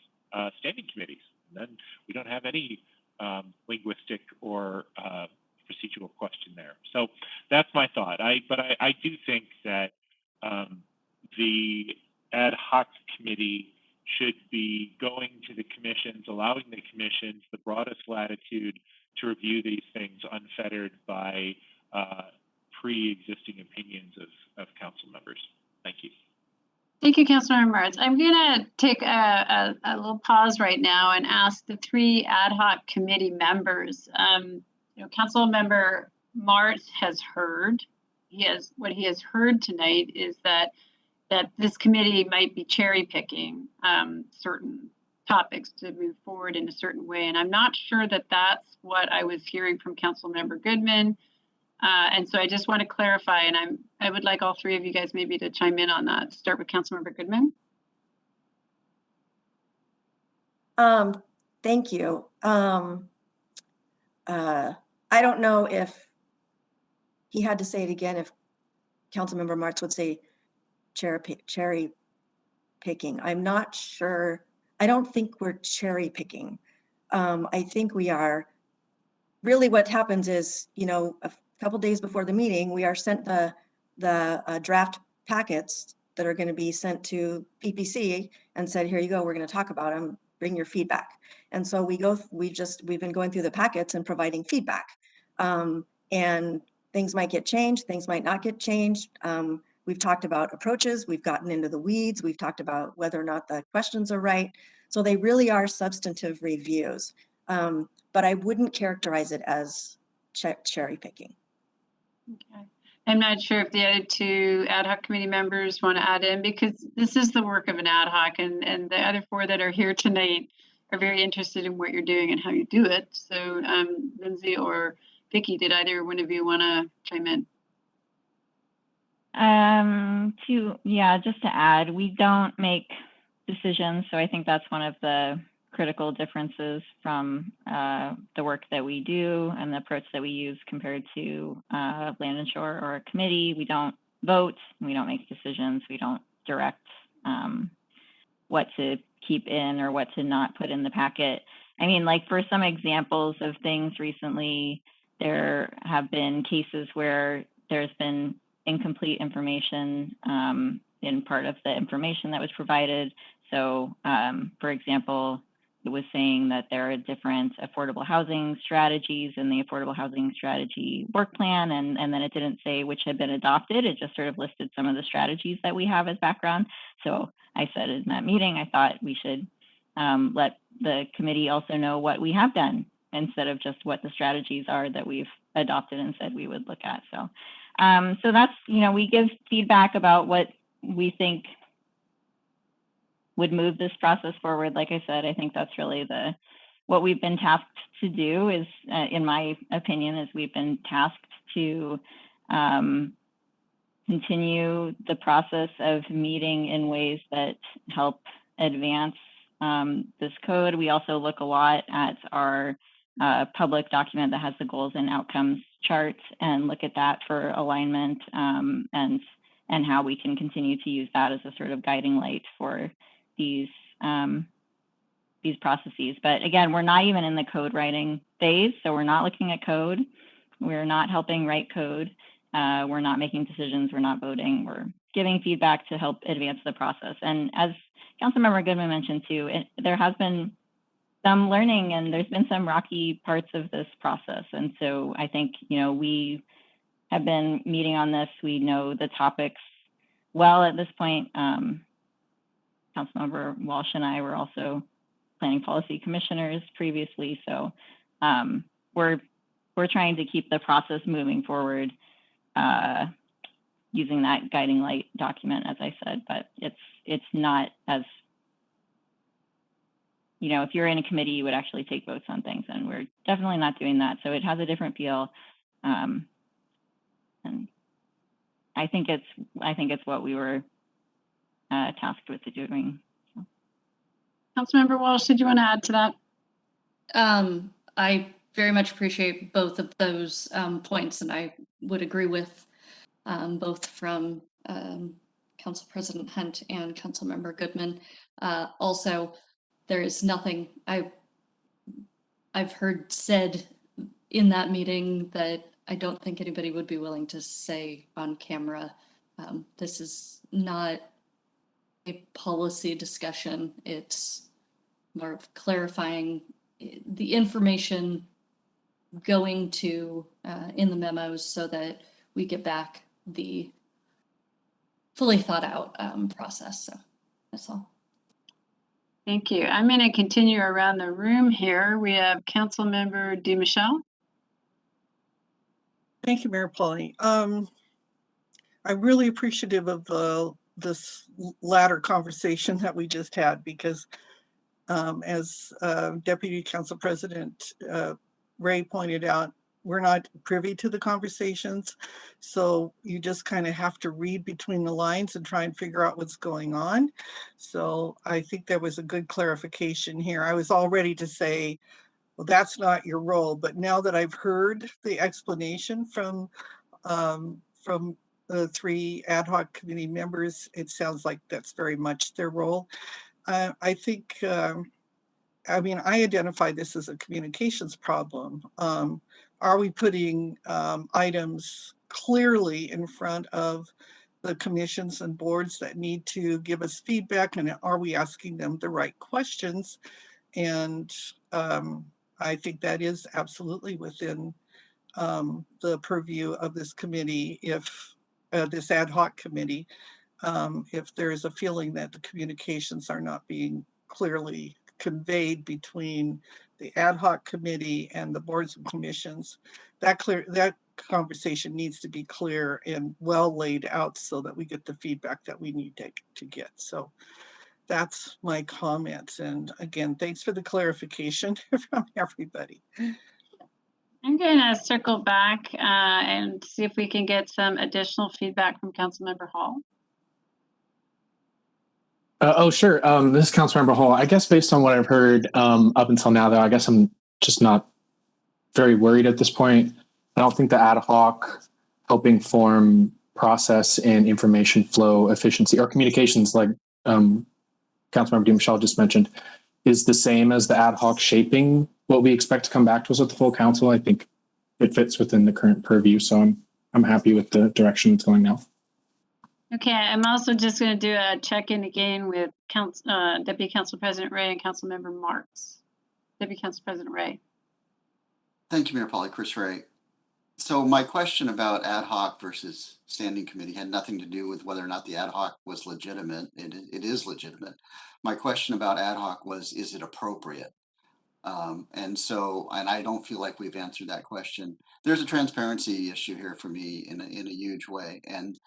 standing committees. And then we don't have any linguistic or procedural question there. So that's my thought. But I do think that the ad hoc committee should be going to the commissions, allowing the commissions the broadest latitude to review these things unfettered by pre-existing opinions of council members. Thank you. Thank you, Councilmember Martz. I'm going to take a little pause right now and ask the 3 ad hoc committee members. Councilmember Martz has heard. What he has heard tonight is that this committee might be cherry picking certain topics to move forward in a certain way, and I'm not sure that that's what I was hearing from Councilmember Goodman. And so I just want to clarify, and I would like all 3 of you guys maybe to chime in on that. Start with Councilmember Goodman. Thank you. I don't know if he had to say it again, if Councilmember Martz would say cherry picking. I'm not sure. I don't think we're cherry picking. I think we are, really what happens is, you know, a couple days before the meeting, we are sent the draft packets that are going to be sent to PPC and said, here you go, we're going to talk about them, bring your feedback. And so we've been going through the packets and providing feedback. And things might get changed, things might not get changed. We've talked about approaches, we've gotten into the weeds, we've talked about whether or not the questions are right. So they really are substantive reviews. But I wouldn't characterize it as cherry picking. Okay. I'm not sure if the other two ad hoc committee members want to add in, because this is the work of an ad hoc, and the other four that are here tonight are very interested in what you're doing and how you do it. So Lindsay or Vicki, did either one of you want to chime in? Just to add, we don't make decisions. So I think that's one of the critical differences from the work that we do and the approach that we use compared to Land and Shore or a committee. We don't vote, we don't make decisions, we don't direct what to keep in or what to not put in the packet. I mean, like for some examples of things recently, there have been cases where there's been incomplete information in part of the information that was provided. So, for example, it was saying that there are different affordable housing strategies in the affordable housing strategy work plan, and then it didn't say which had been adopted. It just sort of listed some of the strategies that we have as background. So I said in that meeting, I thought we should let the committee also know what we have done instead of just what the strategies are that we've adopted and said we would look at. So, so that's, we give feedback about what we think would move this process forward. Like I said, I think that's really what we've been tasked to do is, in my opinion, is we've been tasked to continue the process of meeting in ways that help advance this code. We also look a lot at our public document that has the goals and outcomes chart and look at that for alignment and how we can continue to use that as a sort of guiding light for these processes. But again, we're not even in the code writing phase, so we're not looking at code. We're not helping write code. We're not making decisions. We're not voting. We're giving feedback to help advance the process. And as Councilmember Goodman mentioned too, there has been some learning and there's been some rocky parts of this process. And so I think, we have been meeting on this. We know the topics well at this point. Councilmember Walsh and I were also planning policy commissioners previously. So we're trying to keep the process moving forward using that guiding light document, as I said, but it's not as, if you're in a committee, you would actually take votes on things, and we're definitely not doing that. So it has a different feel. And I think it's what we were tasked with doing. So. Councilmember Walsh, did you want to add to that? I very much appreciate both of those points, and I would agree with both from Council President Hunt and Councilmember Goodman. Also, there is nothing I've heard said in that meeting that I don't think anybody would be willing to say on camera. This is not a policy discussion. It's more of clarifying the information going to in the memos so that we get back the fully thought out process. So that's all. Thank you. I'm going to continue around the room here. We have Councilmember DeMichelle. Thank you, Mayor Polly. I'm really appreciative of this latter conversation that we just had, because as Deputy Council President Ray pointed out, we're not privy to the conversations. So you just kind of have to read between the lines and try and figure out what's going on. So I think there was a good clarification here. I was all ready to say, well, that's not your role. But now that I've heard the explanation from the 3 ad hoc committee members, it sounds like that's very much their role. I think, I mean, I identify this as a communications problem. Are we putting items clearly in front of the commissions and boards that need to give us feedback, and are we asking them the right questions? And I think that is absolutely within the purview of this committee, if this ad hoc committee, if there is a feeling that the communications are not being clearly conveyed between the ad hoc committee and the boards and commissions, that conversation needs to be clear and well laid out so that we get the feedback that we need to get. So that's my comments. And again, thanks for the clarification from everybody. I'm going to circle back and see if we can get some additional feedback from Councilmember Hall. Sure. This is Councilmember Hall. I guess based on what I've heard up until now, though, I guess I'm just not very worried at this point. I don't think the ad hoc helping form process and information flow efficiency or communications, like Councilmember DiMichele just mentioned, is the same as the ad hoc shaping what we expect to come back to us with the full council. I think it fits within the current purview, so I'm happy with the direction it's going now. Okay, I'm also just going to do a check-in again with Deputy Council President Ray and Councilmember Marks. Deputy Council President Ray. Thank you, Mayor Polly. Chris Ray. So my question about ad hoc versus standing committee had nothing to do with whether or not the ad hoc was legitimate. It is legitimate. My question about ad hoc was, is it appropriate? And I don't feel like we've answered that question. There's a transparency issue here for me in a huge way. And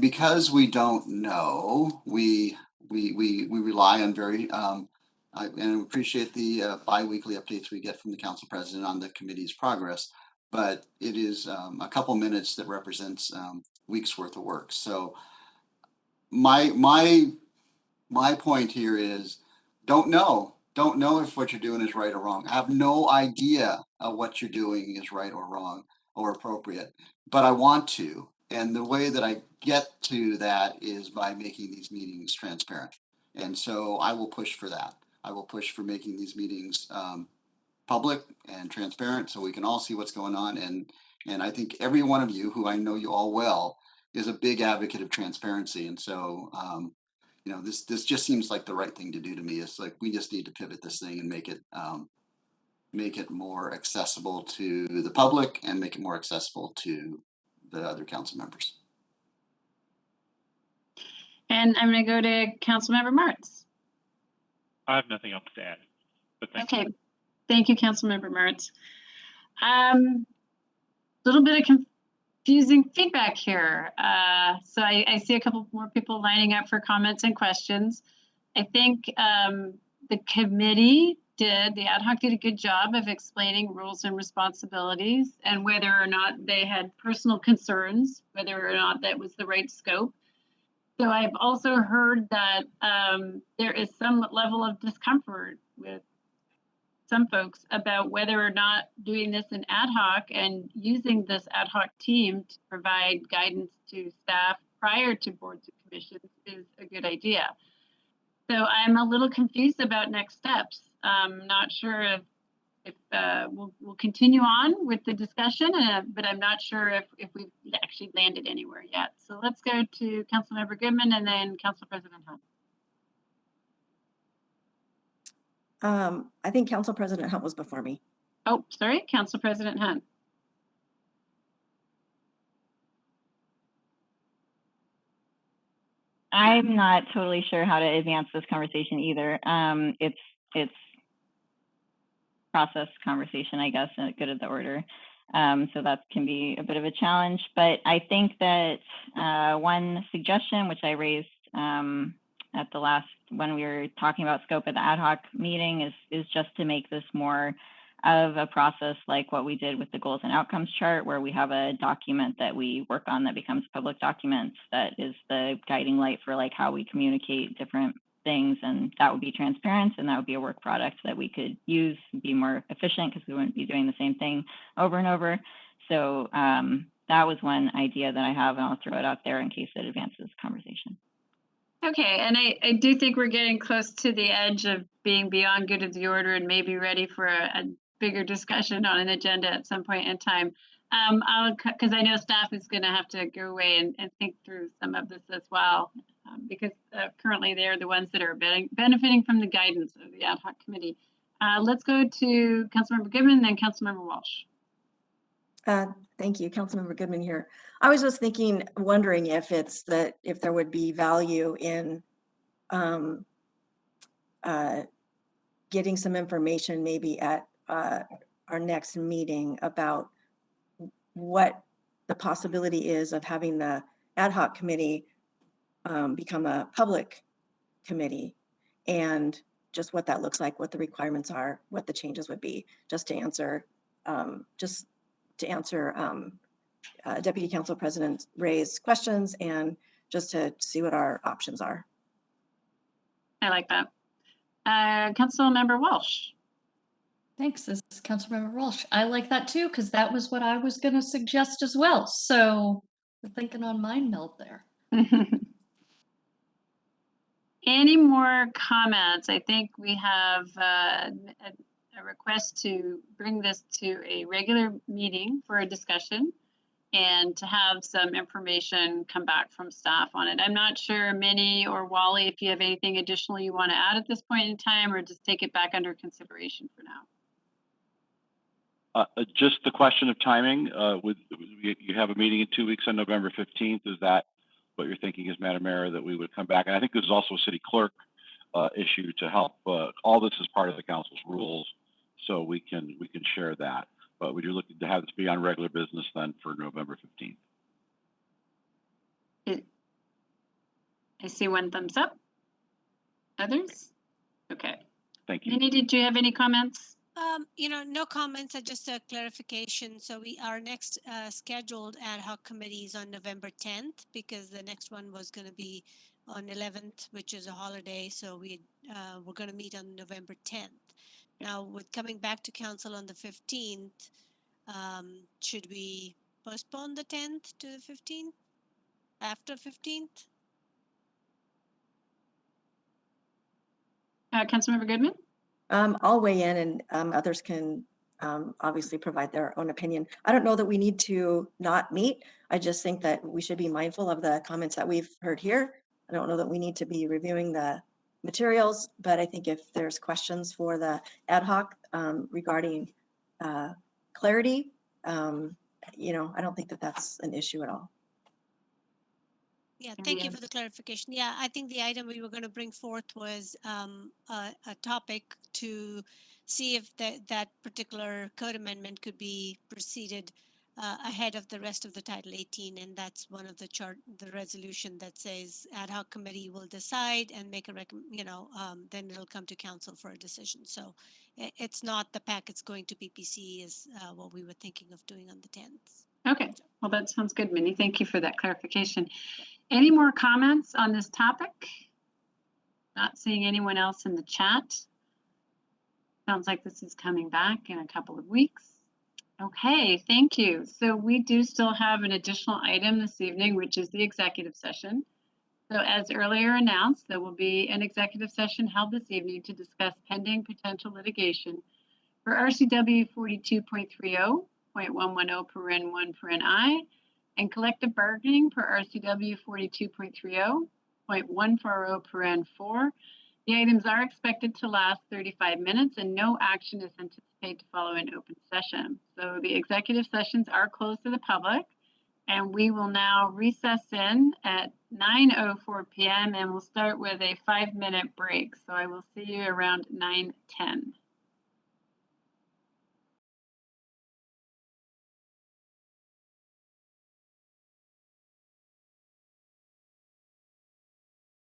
because we don't know, we rely on very, and appreciate the bi-weekly updates we get from the council president on the committee's progress, but it is a couple minutes that represents weeks worth of work. So my point here is, don't know if what you're doing is right or wrong. I have no idea of what you're doing is right or wrong or appropriate, but I want to. And the way that I get to that is by making these meetings transparent. And so I will push for that. I will push for making these meetings public and transparent so we can all see what's going on. And I think every one of you, who I know you all well, is a big advocate of transparency. And so, you know, this just seems like the right thing to do to me. It's like we just need to pivot this thing and make it more accessible to the public and make it more accessible to the other council members. And I'm going to go to Councilmember Martz. I have nothing else to add, but thank you. Okay, thank you, Councilmember Martz. Little bit of confusing feedback here. So I see a couple more people lining up for comments and questions. I think the committee the ad hoc did a good job of explaining rules and responsibilities and whether or not they had personal concerns, whether or not that was the right scope. So I've also heard that there is some level of discomfort with some folks about whether or not doing this in ad hoc and using this ad hoc team to provide guidance to staff prior to boards and commissions is a good idea. So I'm a little confused about next steps. I'm not sure if we'll continue on with the discussion, but I'm not sure if we've actually landed anywhere yet. So let's go to Councilmember Goodman and then Council President Hunt. I think Council President Hunt was before me. Oh, sorry, Council President Hunt. I'm not totally sure how to advance this conversation either. It's process conversation, I guess, good at the order. So that can be a bit of a challenge, but I think that one suggestion, which I raised at the last, when we were talking about scope at the ad hoc meeting, is just to make this more of a process like what we did with the goals and outcomes chart, where we have a document that we work on that becomes public document that is the guiding light for like how we communicate different things, and that would be transparent, and that would be a work product that we could use, be more efficient because we wouldn't be doing the same thing over and over. So that was one idea that I have, and I'll throw it out there in case it advances conversation. Okay, and I do think we're getting close to the edge of being beyond good of the order and maybe ready for a bigger discussion on an agenda at some point in time. Because I know staff is going to have to go away and think through some of this as well, because currently they're the ones that are benefiting from the guidance of the ad hoc committee. Let's go to Councilmember Goodman and then Councilmember Walsh. Thank you, Councilmember Goodman here. I was just wondering if if there would be value in getting some information maybe at our next meeting about what the possibility is of having the ad hoc committee become a public committee, and just what that looks like, what the requirements are, what the changes would be, just to answer Deputy Council President Ray's questions and just to see what our options are. I like that. Councilmember Walsh. Thanks, this is Councilmember Walsh. I like that too, because that was what I was going to suggest as well. So we're thinking on mind meld there. Any more comments? I think we have a request to bring this to a regular meeting for a discussion and to have some information come back from staff on it. I'm not sure, Minnie or Wally, if you have anything additional you want to add at this point in time, or just take it back under consideration for now. Just the question of timing. You have a meeting in 2 weeks on November 15th. Is that what you're thinking, is Madam Mayor, that we would come back? And I think this is also a city clerk issue to help. All this is part of the council's rules, so we can share that. But would you looking to have this be on regular business then for November 15th? I see one thumbs up. Others? Okay. Thank you. Minnie, did you have any comments? No comments, just a clarification. So our next scheduled ad hoc committee is on November 10th, because the next one was going to be on 11th, which is a holiday. So we're going to meet on November 10th. Now, with coming back to council on the 15th, should we postpone the 10th to the 15th? After 15th? Councilmember Goodman? I'll weigh in, and others can obviously provide their own opinion. I don't know that we need to not meet. I just think that we should be mindful of the comments that we've heard here. I don't know that we need to be reviewing the materials, but I think if there's questions for the ad hoc regarding clarity, I don't think that that's an issue at all. Yeah, thank you for the clarification. Yeah, I think the item we were going to bring forth was a topic to see if that particular code amendment could be proceeded ahead of the rest of the Title 18, and that's one of the resolution that says ad hoc committee will decide and make a then it'll come to council for a decision. So it's not the packet's going to PPC is what we were thinking of doing on the 10th. Okay, well, that sounds good, Minnie. Thank you for that clarification. Any more comments on this topic? Not seeing anyone else in the chat. Sounds like this is coming back in a couple of weeks. Okay, thank you. So we do still have an additional item this evening, which is the executive session. So as earlier announced, there will be an executive session held this evening to discuss pending potential litigation for RCW 42.30.110(1)(I) and collective bargaining per RCW 42.30.140(4). The items are expected to last 35 minutes and no action is anticipated to follow in open session. So the executive sessions are closed to the public, and we will now recess in at 9:04 p.m. and we'll start with a 5-minute break. So I will see you around 9:10.